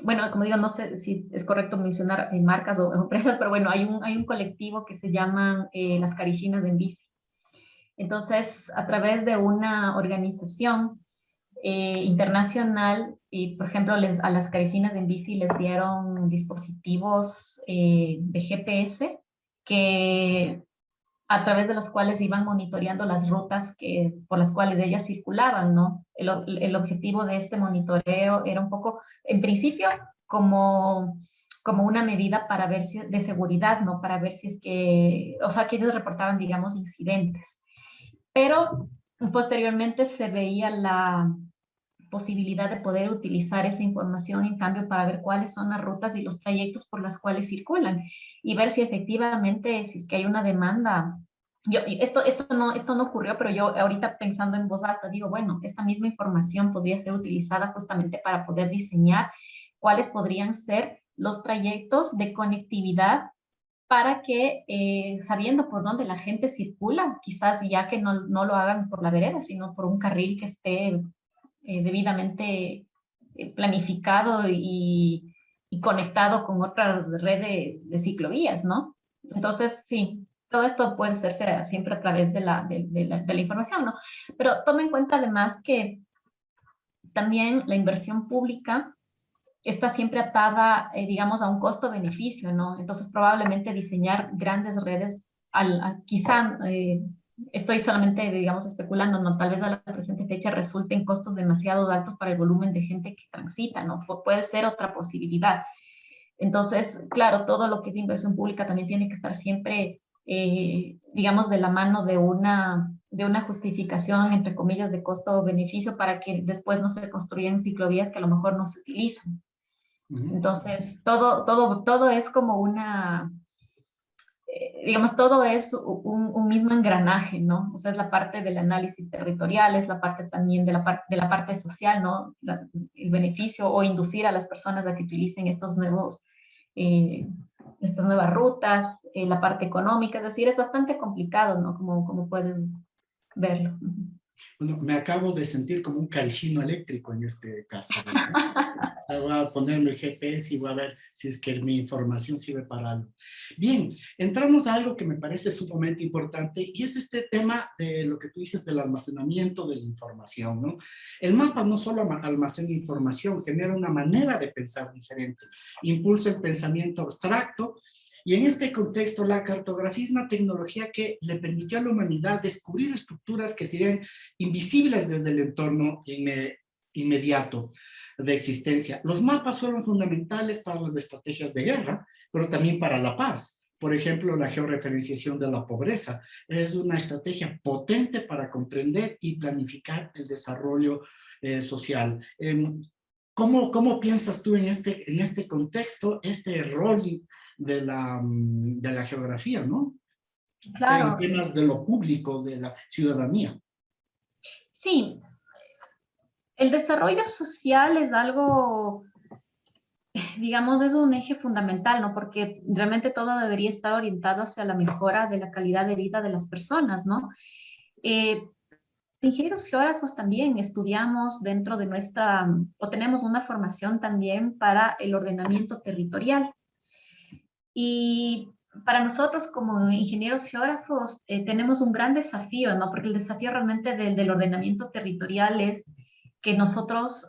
bueno, como digo, no sé si es correcto mencionar marcas o empresas, pero bueno, hay un colectivo que se llaman las Carichinas en Bici. Entonces, a través de una organización internacional, y por ejemplo, a las Caricinas en bici les dieron dispositivos de GPS que a través de los cuales iban monitoreando las rutas por las cuales ellas circulaban, ¿no? El objetivo de este monitoreo era un poco, en principio, como una medida para ver si, de seguridad, ¿no? Para ver si es que, o sea, que ellos reportaban, digamos, incidentes. Pero posteriormente se veía la posibilidad de poder utilizar esa información en cambio para ver cuáles son las rutas y los trayectos por las cuales circulan y ver si efectivamente, si es que hay una demanda. Esto no ocurrió, pero yo ahorita pensando en voz alta digo, bueno, esta misma información podría ser utilizada justamente para poder diseñar cuáles podrían ser los trayectos de conectividad para que, sabiendo por dónde la gente circula, quizás ya que no lo hagan por la vereda, sino por un carril que esté debidamente planificado y conectado con otras redes de ciclovías, ¿no? Entonces, sí, todo esto puede hacerse siempre a través de la información, ¿no? Pero toma en cuenta además que también la inversión pública está siempre atada, digamos, a un costo-beneficio, ¿no? Entonces, probablemente diseñar grandes redes, quizá, estoy solamente, digamos, especulando, ¿no? Tal vez a la presente fecha resulten costos demasiado altos para el volumen de gente que transita, ¿no? Puede ser otra posibilidad. Entonces, claro, todo lo que es inversión pública también tiene que estar siempre, digamos, de la mano de una justificación, entre comillas, de costo-beneficio para que después no se construyan ciclovías que a lo mejor no se utilizan. Entonces, todo es como digamos, todo es un mismo engranaje, ¿no? O sea, es la parte del análisis territorial, es la parte también de la parte social, ¿no? El beneficio o inducir a las personas a que utilicen estas nuevas rutas, la parte económica, es decir, es bastante complicado, ¿no? Como puedes verlo. Bueno, me acabo de sentir como un calcino eléctrico en este caso. Voy a ponerme el GPS y voy a ver si es que mi información sirve para algo. Bien, entramos a algo que me parece sumamente importante y es este tema de lo que tú dices del almacenamiento de la información, ¿no? El mapa no solo almacena información, genera una manera de pensar diferente, impulsa el pensamiento abstracto. Y en este contexto, la cartografía es una tecnología que le permitió a la humanidad descubrir estructuras que serían invisibles desde el entorno inmediato de existencia. Los mapas fueron fundamentales para las estrategias de guerra, pero también para la paz. Por ejemplo, la georreferenciación de la pobreza es una estrategia potente para comprender y planificar el desarrollo social. ¿Cómo piensas tú en este contexto, este rol de la geografía, ¿no? En Claro, temas de lo público, de la ciudadanía. sí, el desarrollo social es algo, digamos, es un eje fundamental, ¿no? Porque realmente todo debería estar orientado hacia la mejora de la calidad de vida de las personas, ¿no? Eh, Ingenieros geógrafos también estudiamos dentro de o tenemos una formación también para el ordenamiento territorial. Y para nosotros como ingenieros geógrafos tenemos un gran desafío, ¿no? Porque el desafío realmente del ordenamiento territorial es que nosotros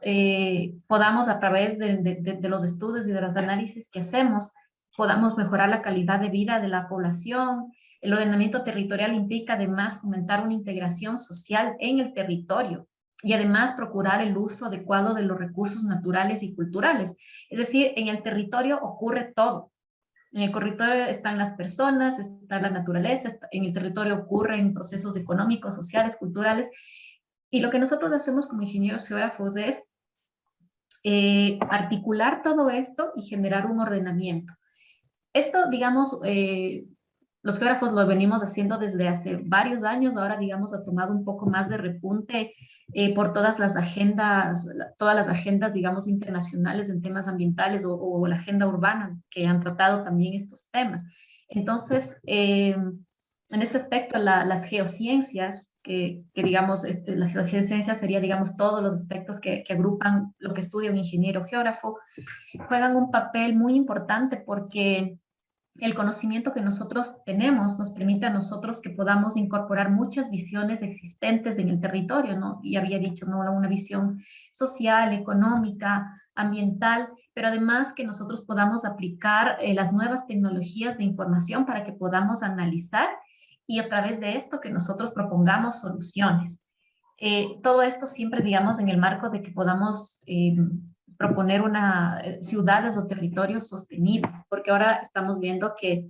podamos a través de los estudios y de los análisis que hacemos, podamos mejorar la calidad de vida de la población. El ordenamiento territorial implica además fomentar una integración social en el territorio y además procurar el uso adecuado de los recursos naturales y culturales. Es decir, en el territorio ocurre todo. En el territorio están las personas, está la naturaleza, en el territorio ocurren procesos económicos, sociales, culturales, y lo que nosotros hacemos como ingenieros geógrafos es articular todo esto y generar un ordenamiento. Esto, digamos, los geógrafos lo venimos haciendo desde hace varios años, ahora, digamos, ha tomado un poco más de repunte por todas las agendas, digamos, internacionales en temas ambientales o la agenda urbana que han tratado también estos temas. Entonces, en este aspecto, las geociencias, que digamos, la geociencia sería, digamos, todos los aspectos que agrupan lo que estudia un ingeniero geógrafo, juegan un papel muy importante porque el conocimiento que nosotros tenemos nos permite a nosotros que podamos incorporar muchas visiones existentes en el territorio, ¿no? Y había dicho, ¿no? Una visión social, económica, ambiental, pero además que nosotros podamos aplicar las nuevas tecnologías de información para que podamos analizar y a través de esto que nosotros propongamos soluciones. Todo esto siempre, digamos, en el marco de que podamos proponer ciudades o territorios sostenibles, porque ahora estamos viendo que,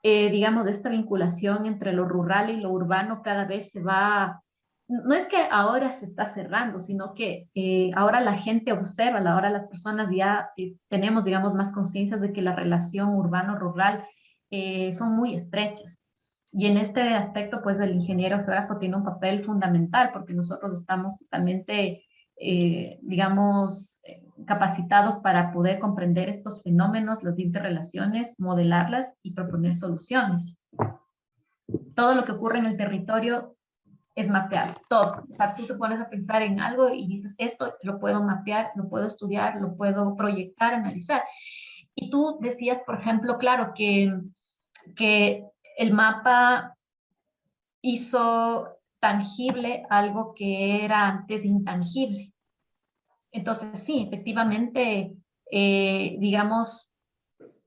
digamos, esta vinculación entre lo rural y lo urbano cada vez se va, no es que ahora se está cerrando, sino que ahora la gente observa, ahora las personas ya tenemos, digamos, más conciencia de que la relación urbano-rural son muy estrechas. Y en este aspecto, pues el ingeniero geógrafo tiene un papel fundamental porque nosotros estamos totalmente, digamos, capacitados para poder comprender estos fenómenos, las interrelaciones, modelarlas y proponer soluciones. Todo lo que ocurre en el territorio es mapear, todo. O sea, tú te pones a pensar en algo y dices, esto lo puedo mapear, lo puedo estudiar, lo puedo proyectar, analizar. Y tú decías, por ejemplo, claro, que el mapa hizo tangible algo que era antes intangible. Entonces, sí, efectivamente, digamos,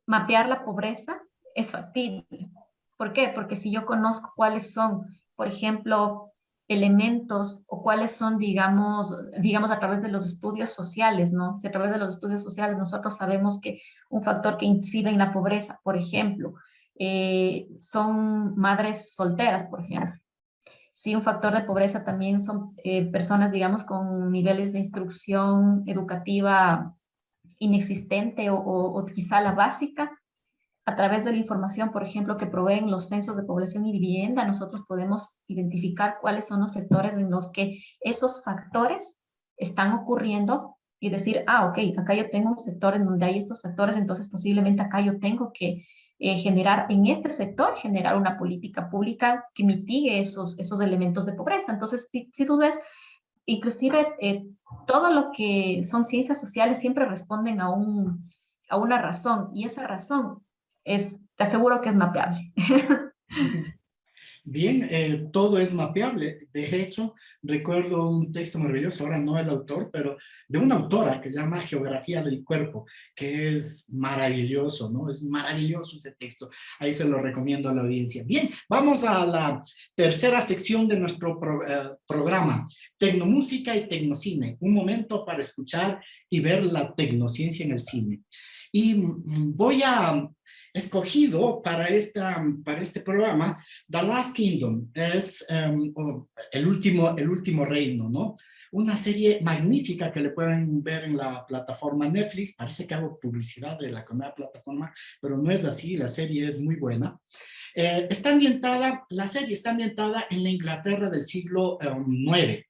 mapear la pobreza es factible. ¿Por qué? Porque si yo conozco cuáles son, por ejemplo, elementos o cuáles son, digamos, a través de los estudios sociales, ¿no? Si a través de los estudios sociales nosotros sabemos que un factor que incide en la pobreza, por ejemplo, son madres solteras, por ejemplo. Sí, un factor de pobreza también son personas, digamos, con niveles de instrucción educativa inexistente o quizá la básica. A través de la información, por ejemplo, que proveen los censos de población y vivienda, nosotros podemos identificar cuáles son los sectores en los que esos factores están ocurriendo y decir, ah, ok, acá yo tengo un sector en donde hay estos factores, entonces posiblemente acá yo tengo que generar en este sector, generar una política pública que mitigue esos elementos de pobreza. Entonces, si tú ves, inclusive todo lo que son ciencias sociales siempre responden a una razón, y esa razón te aseguro que es mapeable. Bien, todo es mapeable. De hecho, recuerdo un texto maravilloso, ahora no el autor, pero de una autora que se llama Geografía del Cuerpo, que es maravilloso, ¿no? Es maravilloso ese texto. Ahí se lo recomiendo a la audiencia. Bien, vamos a la tercera sección de nuestro programa, Tecnomúsica y Tecnocine. Un momento para escuchar y ver la tecnociencia en el cine. Y voy a escogido para este programa The Last Kingdom, es el último reino, ¿no? Una serie magnífica que le pueden ver en la plataforma Netflix. Parece que hago publicidad de la nueva plataforma, pero no es así, la serie es muy buena. La serie está ambientada en la Inglaterra del siglo IX,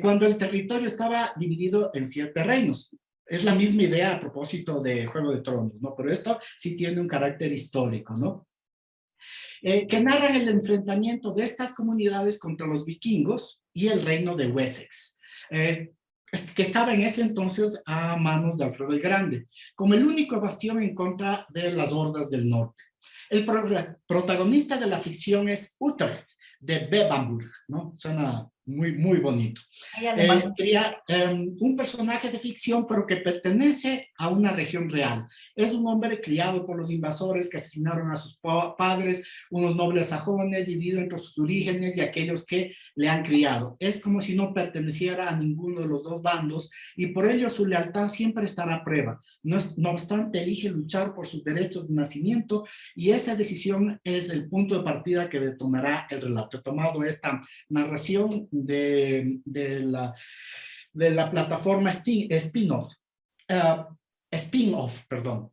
cuando el territorio estaba dividido en 7 reinos. Es la misma idea a propósito de Juego de Tronos, ¿no? Pero esto sí tiene un carácter histórico, ¿no? Que narran el enfrentamiento de estas comunidades contra los vikingos y el reino de Wessex, que estaba en ese entonces a manos de Alfredo el Grande, como el único bastión en contra de las hordas del norte. El protagonista de la ficción es Utrecht, de Bebamburg, ¿no? Suena muy bonito. Crea un personaje de ficción, pero que pertenece a una región real. Es un hombre criado por los invasores que asesinaron a sus padres, unos nobles sajones, dividido entre sus orígenes y aquellos que le han criado. Es como si no perteneciera a ninguno de los dos bandos y por ello su lealtad siempre estará a prueba. No obstante, elige luchar por sus derechos de nacimiento y esa decisión es el punto de partida que detonará el relato. He tomado esta narración de la plataforma Spin-off. Perdón.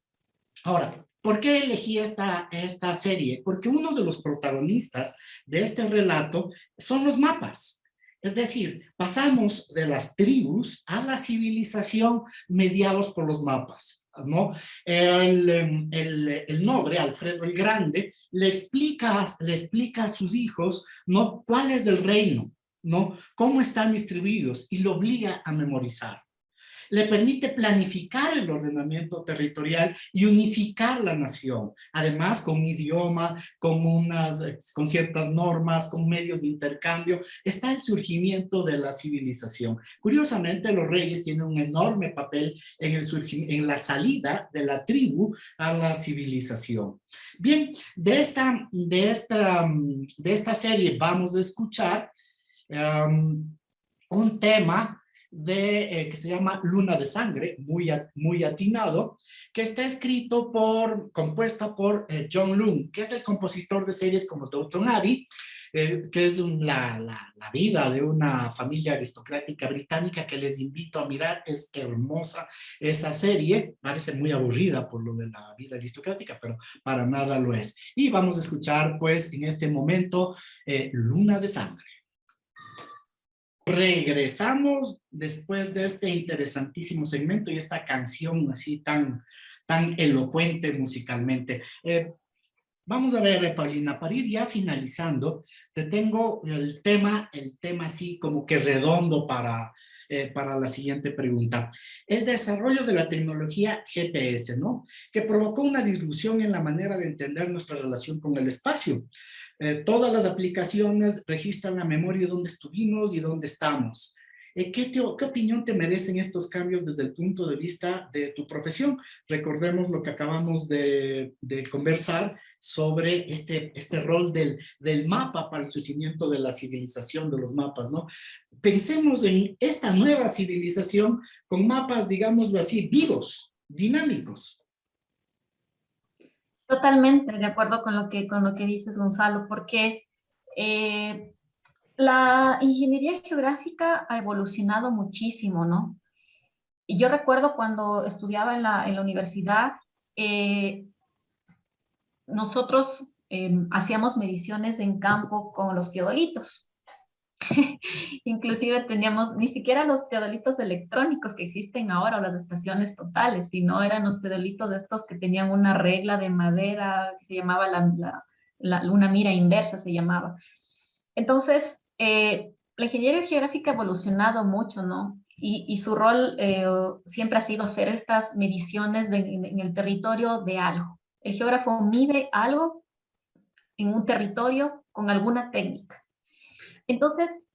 Ahora, ¿por qué elegí esta serie? Porque uno de los protagonistas de este relato son los mapas. Es decir, pasamos de las tribus a la civilización mediados por los mapas, ¿no? El noble, Alfredo el Grande, le explica a sus hijos, ¿no?, cuál es el reino, ¿no?, cómo están distribuidos, y lo obliga a memorizar. Le permite planificar el ordenamiento territorial y unificar la nación, además con un idioma, con ciertas normas, con medios de intercambio. Está el surgimiento de la civilización. Curiosamente, los reyes tienen un enorme papel en la salida de la tribu a la civilización. Bien, de esta serie vamos a escuchar un tema que se llama Luna de Sangre, muy atinado, que está compuesta por John Lund, que es el compositor de series como Downton Abbey, que es la vida de una familia aristocrática británica que les invito a mirar. Es hermosa esa serie, parece muy aburrida por lo de la vida aristocrática, pero para nada lo es. Y vamos a escuchar pues en este momento Luna de Sangre. Regresamos después de este interesantísimo segmento y esta canción así tan elocuente musicalmente. Vamos a ver, Paulina, para ir ya finalizando, te tengo el tema así como que redondo para la siguiente pregunta. El desarrollo de la tecnología GPS, ¿no?, que provocó una disrupción en la manera de entender nuestra relación con el espacio. Todas las aplicaciones registran la memoria de dónde estuvimos y dónde estamos. ¿Qué opinión te merecen estos cambios desde el punto de vista de tu profesión? Recordemos lo que acabamos de conversar sobre este rol del mapa para el surgimiento de la civilización, de los mapas, ¿no? Pensemos en esta nueva civilización con mapas, digámoslo así, vivos, dinámicos. Totalmente de acuerdo con lo que dices, Gonzalo, porque la ingeniería geográfica ha evolucionado muchísimo, ¿no? Y yo recuerdo cuando estudiaba en la universidad, nosotros hacíamos mediciones en campo con los teodolitos. Inclusive teníamos ni siquiera los teodolitos electrónicos que existen ahora o las estaciones totales, sino eran los teodolitos estos que tenían una regla de madera que se llamaba una mira inversa, se llamaba. Entonces, la ingeniería geográfica ha evolucionado mucho, ¿no? Y su rol siempre ha sido hacer estas mediciones en el territorio de algo. El geógrafo mide algo en un territorio con alguna técnica. Entonces,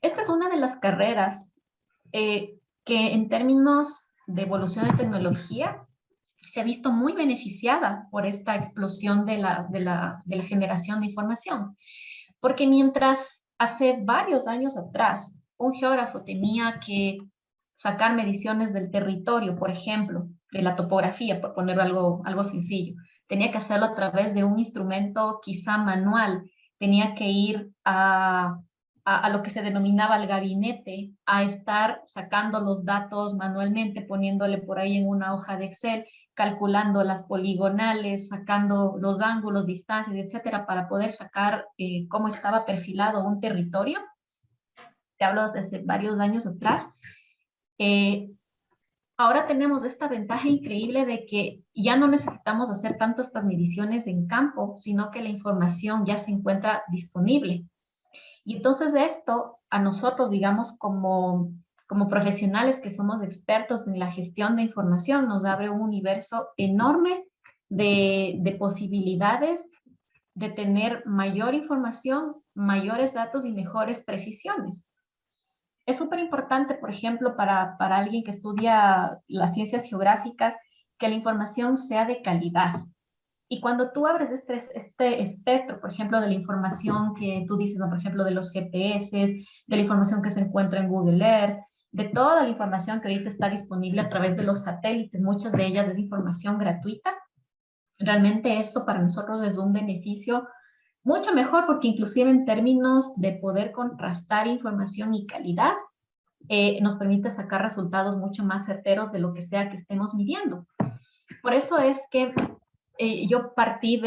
esta es una de las carreras que en términos de evolución de tecnología se ha visto muy beneficiada por esta explosión de la generación de información. Porque mientras hace varios años atrás un geógrafo tenía que sacar mediciones del territorio, por ejemplo, de la topografía, por poner algo sencillo, tenía que hacerlo a través de un instrumento quizá manual, tenía que ir a lo que se denominaba el gabinete, a estar sacando los datos manualmente, poniéndole por ahí en una hoja de Excel, calculando las poligonales, sacando los ángulos, distancias, etcétera, para poder sacar cómo estaba perfilado un territorio. Te hablo desde varios años atrás. Ahora tenemos esta ventaja increíble de que ya no necesitamos hacer tanto estas mediciones en campo, sino que la información ya se encuentra disponible. Y entonces esto a nosotros, digamos, como profesionales que somos expertos en la gestión de información, nos abre un universo enorme de posibilidades de tener mayor información, mayores datos y mejores precisiones. Es súper importante, por ejemplo, para alguien que estudia las ciencias geográficas, que la información sea de calidad. Y cuando tú abres este espectro, por ejemplo, de la información que tú dices, ¿no? Por ejemplo, de los GPS, de la información que se encuentra en Google Earth, de toda la información que ahorita está disponible a través de los satélites, muchas de ellas es información gratuita, realmente esto para nosotros es un beneficio mucho mejor porque inclusive en términos de poder contrastar información y calidad, nos permite sacar resultados mucho más certeros de lo que sea que estemos midiendo. Por eso es que yo partí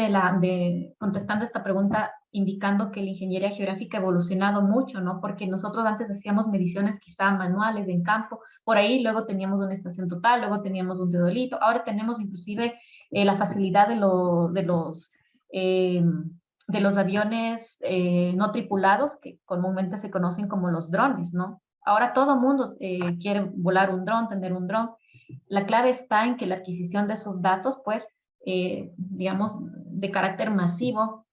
contestando esta pregunta indicando que la ingeniería geográfica ha evolucionado mucho, ¿no? Porque nosotros antes hacíamos mediciones quizá manuales en campo, por ahí luego teníamos una estación total, luego teníamos un teodolito, ahora tenemos inclusive la facilidad de los aviones no tripulados, que comúnmente se conocen como los drones, ¿no? Ahora todo el mundo quiere volar un dron, tener un dron. La clave está en que la adquisición de esos datos, pues, digamos, de carácter masivo,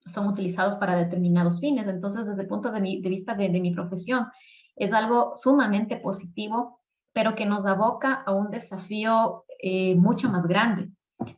son utilizados para determinados fines. Entonces, desde el punto de vista de mi profesión, es algo sumamente positivo, pero que nos aboca a un desafío mucho más grande.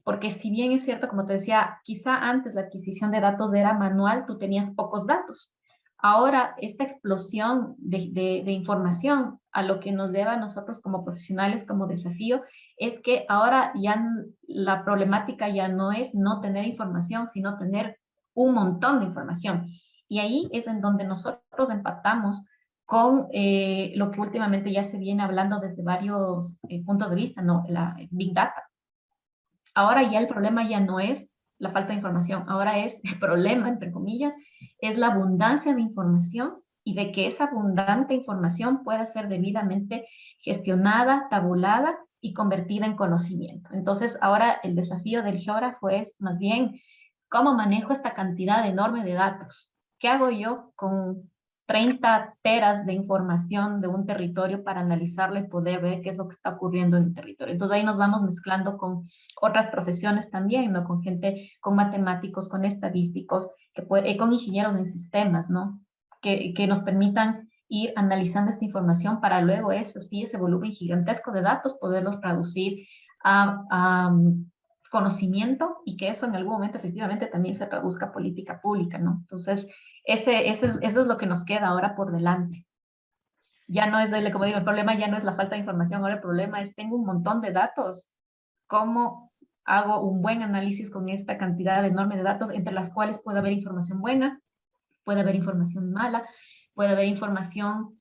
Porque si bien es cierto, como te decía, quizá antes la adquisición de datos era manual, tú tenías pocos datos. Ahora, esta explosión de información a lo que nos lleva a nosotros como profesionales, como desafío, es que ahora ya la problemática ya no es no tener información, sino tener un montón de información. Y ahí es en donde nosotros empatamos con lo que últimamente ya se viene hablando desde varios puntos de vista, ¿no? La Big Data. Ahora ya el problema ya no es la falta de información, ahora es el problema, entre comillas, es la abundancia de información y de que esa abundante información pueda ser debidamente gestionada, tabulada y convertida en conocimiento. Entonces, ahora el desafío del geógrafo es más bien cómo manejo esta cantidad enorme de datos. ¿Qué hago yo con 30 teras de información de un territorio para analizarla y poder ver qué es lo que está ocurriendo en el territorio? Entonces ahí nos vamos mezclando con otras profesiones también, ¿no? Con gente, con matemáticos, con estadísticos, con ingenieros en sistemas, ¿no? Que nos permitan ir analizando esta información para luego eso, sí, ese volumen gigantesco de datos, poderlos traducir a conocimiento y que eso en algún momento efectivamente también se traduzca a política pública, ¿no? Entonces, eso es lo que nos queda ahora por delante. Ya no es, como digo, el problema ya no es la falta de información, ahora el problema es, tengo un montón de datos, ¿cómo hago un buen análisis con esta cantidad enorme de datos, entre las cuales puede haber información buena, puede haber información mala, puede haber información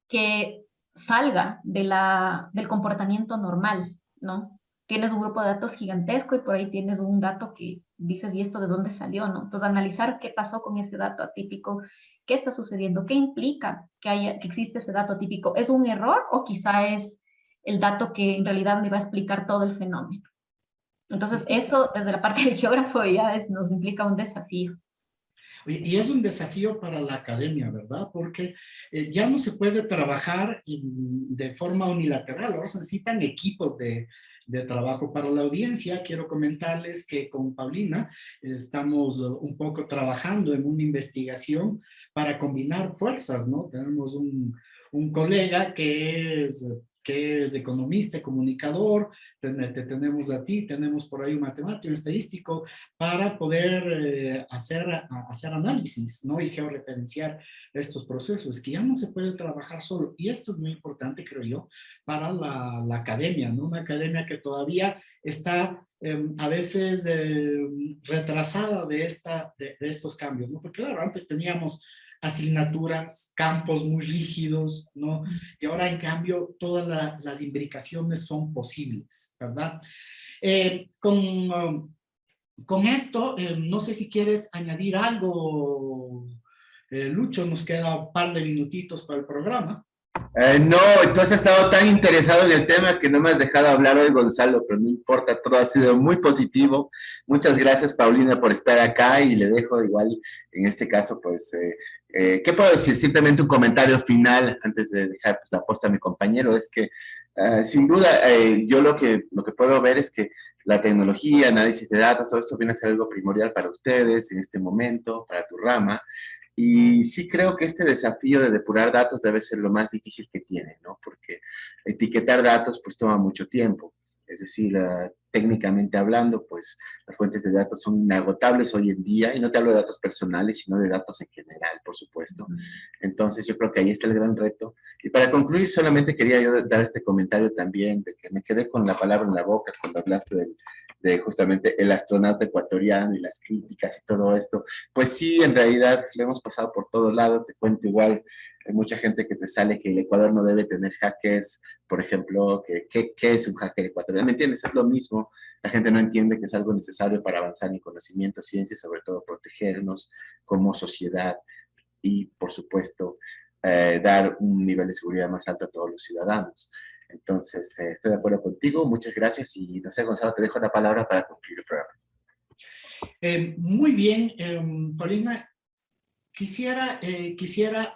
que salga del comportamiento normal, ¿no? Tienes un grupo de datos gigantesco y por ahí tienes un dato que dices, ¿y esto de dónde salió, no? Entonces, analizar qué pasó con ese dato atípico, qué está sucediendo, qué implica que existe ese dato atípico. ¿Es un error o quizá es el dato que en realidad me va a explicar todo el fenómeno? Entonces, eso desde la parte del geógrafo ya nos implica un desafío. Y es un desafío para la academia, ¿verdad? Porque ya no se puede trabajar de forma unilateral, ahora se necesitan equipos de trabajo. Para la audiencia, quiero comentarles que con Paulina estamos un poco trabajando en una investigación para combinar fuerzas, ¿no? Tenemos un colega que es economista, comunicador, te tenemos a ti, tenemos por ahí un matemático, un estadístico, para poder hacer análisis, ¿no? Y georreferenciar estos procesos, que ya no se puede trabajar solo. Y esto es muy importante, creo yo, para la academia, ¿no? Una academia que todavía está a veces retrasada de estos cambios, ¿no? Porque claro, antes teníamos asignaturas, campos muy rígidos, ¿no? Y ahora, en cambio, todas las imbricaciones son posibles, ¿verdad? Con esto, no sé si quieres añadir algo, Lucho, nos queda un par de minutitos para el programa. No, tú has estado tan interesado en el tema que no me has dejado hablar hoy, Gonzalo, pero no importa, todo ha sido muy positivo. Muchas gracias, Paulina, por estar acá y le dejo igual, en este caso, pues, ¿qué puedo decir? Simplemente un comentario final antes de dejar pues, la posta a mi compañero, es que sin duda yo lo que puedo ver es que la tecnología, análisis de datos, todo esto viene a ser algo primordial para ustedes en este momento, para tu rama. Y sí creo que este desafío de depurar datos debe ser lo más difícil que tiene, ¿no? Porque etiquetar datos pues toma mucho tiempo. Es decir, técnicamente hablando, pues las fuentes de datos son inagotables hoy en día, y no te hablo de datos personales, sino de datos en general, por supuesto. Entonces yo creo que ahí está el gran reto. Y para concluir, solamente quería yo dar este comentario también, de que me quedé con la palabra en la boca cuando hablaste de justamente el astronauta ecuatoriano y las críticas y todo esto. Pues sí, en realidad lo hemos pasado por todo lado, te cuento igual. Hay mucha gente que te sale que el Ecuador no debe tener hackers, por ejemplo, ¿qué es un hacker ecuatoriano? ¿Me entiendes? Es lo mismo. La gente no entiende que es algo necesario para avanzar en conocimiento, ciencia y sobre todo protegernos como sociedad y, por supuesto, dar un nivel de seguridad más alto a todos los ciudadanos. Entonces, estoy de acuerdo contigo. Muchas gracias y, no sé, Gonzalo, te dejo la palabra para concluir el programa. Muy bien, Paulina. Quisiera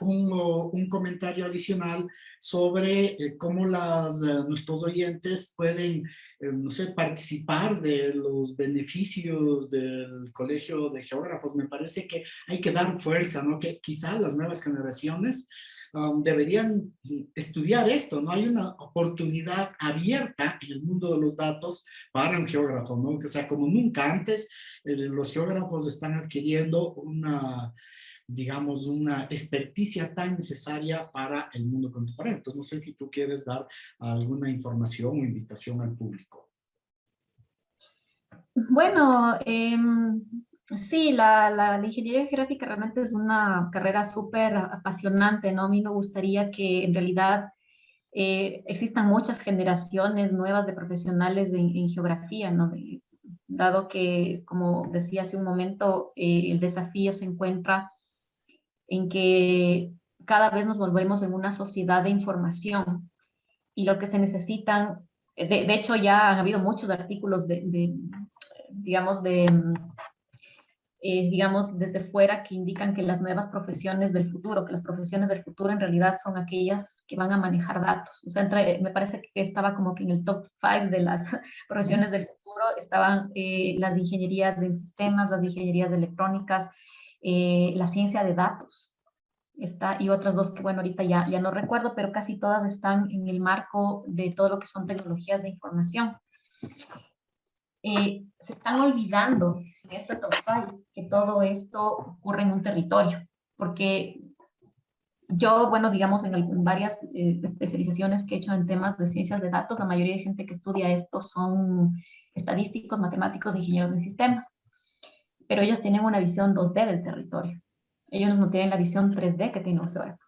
un comentario adicional sobre cómo nuestros oyentes pueden, no sé, participar de los beneficios del Colegio de Geógrafos. Me parece que hay que dar fuerza, ¿no? Que quizá las nuevas generaciones deberían estudiar esto, ¿no? Hay una oportunidad abierta en el mundo de los datos para un geógrafo, ¿no? O sea, como nunca antes, los geógrafos están adquiriendo digamos, una experticia tan necesaria para el mundo contemporáneo. Entonces, no sé si tú quieres dar alguna información o invitación al público. Bueno, sí, la ingeniería geográfica realmente es una carrera súper apasionante, ¿no? A mí me gustaría que en realidad existan muchas generaciones nuevas de profesionales en geografía, ¿no? Dado que, como decía hace un momento, el desafío se encuentra en que cada vez nos volvemos en una sociedad de información y lo que se necesitan, de hecho ya han habido muchos artículos digamos, digamos, desde fuera que indican que las nuevas profesiones del futuro, que las profesiones del futuro en realidad son aquellas que van a manejar datos. O sea, me parece que estaba como que en el top 5 de las profesiones del futuro estaban las ingenierías en sistemas, las ingenierías electrónicas, la ciencia de datos. Y otras dos que, bueno, ahorita ya no recuerdo, pero casi todas están en el marco de todo lo que son tecnologías de información. Se están olvidando en este top 5 que todo esto ocurre en un territorio, porque yo, bueno, digamos, en varias especializaciones que he hecho en temas de ciencias de datos, la mayoría de gente que estudia esto son estadísticos, matemáticos, ingenieros de sistemas, pero ellos tienen una visión 2D del territorio. Ellos no tienen la visión 3D que tiene un geógrafo.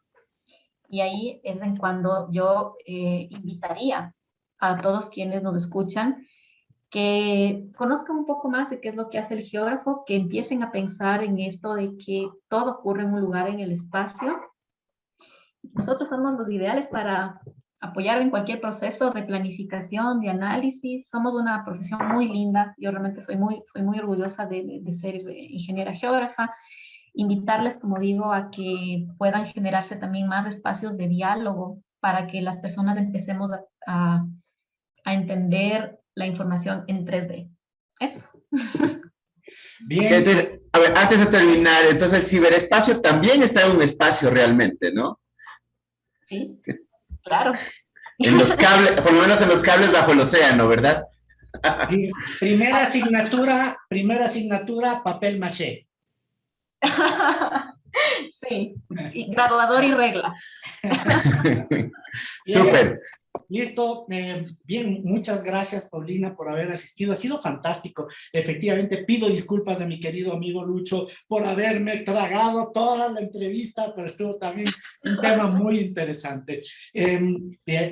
Y ahí es en cuando yo invitaría a todos quienes nos escuchan que conozcan un poco más de qué es lo que hace el geógrafo, que empiecen a pensar en esto de que todo ocurre en un lugar en el espacio. Nosotros somos los ideales para apoyar en cualquier proceso de planificación, de análisis. Somos una profesión muy linda. Yo realmente soy muy orgullosa de ser ingeniera geógrafa. Invitarles, como digo, a que puedan generarse también más espacios de diálogo para que las personas empecemos a entender la información en 3D. Eso. Bien. A ver, antes de terminar, entonces el ciberespacio también está en un espacio realmente, ¿no? Sí, claro. En los cables, por lo menos en los cables bajo el océano, ¿verdad? Primera asignatura, papel maché. Sí, y graduador y regla. Súper. Listo. Bien, muchas gracias, Paulina, por haber asistido. Ha sido fantástico. Efectivamente, pido disculpas a mi querido amigo Lucho por haberme tragado toda la entrevista, pero estuvo también un tema muy interesante.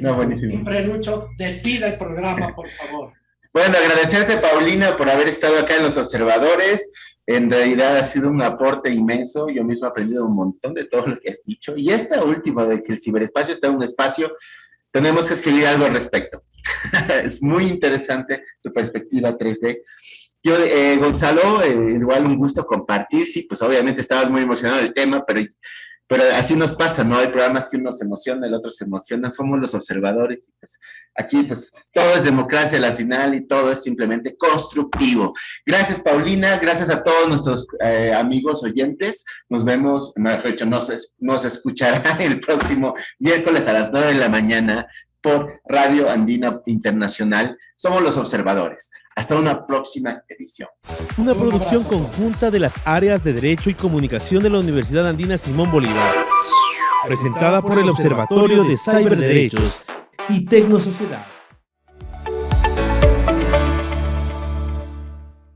No, buenísimo. Siempre, Lucho, despida el programa, por favor. Bueno, agradecerte, Paulina, por haber estado acá en Los Observadores. En realidad ha sido un aporte inmenso. Yo mismo he aprendido un montón de todo lo que has dicho. Y esta última de que el ciberespacio está en un espacio, tenemos que escribir algo al respecto. Es muy interesante tu perspectiva 3D. Yo, Gonzalo, igual un gusto compartir. Sí, pues obviamente estabas muy emocionado del tema, pero pero así nos pasa, ¿no? Hay programas que uno se emociona, el otro se emociona, somos los observadores, y pues aquí pues todo es democracia al final y todo es simplemente constructivo. Gracias, Paulina, gracias a todos nuestros amigos oyentes, nos vemos, nos escuchará el próximo miércoles a las 9 de la mañana por Radio Andina Internacional. Somos los observadores. Hasta una próxima edición. Una producción conjunta de las áreas de Derecho y Comunicación de la Universidad Andina Simón Bolívar. Presentada por el Observatorio de Cyberderechos y Tecnosociedad.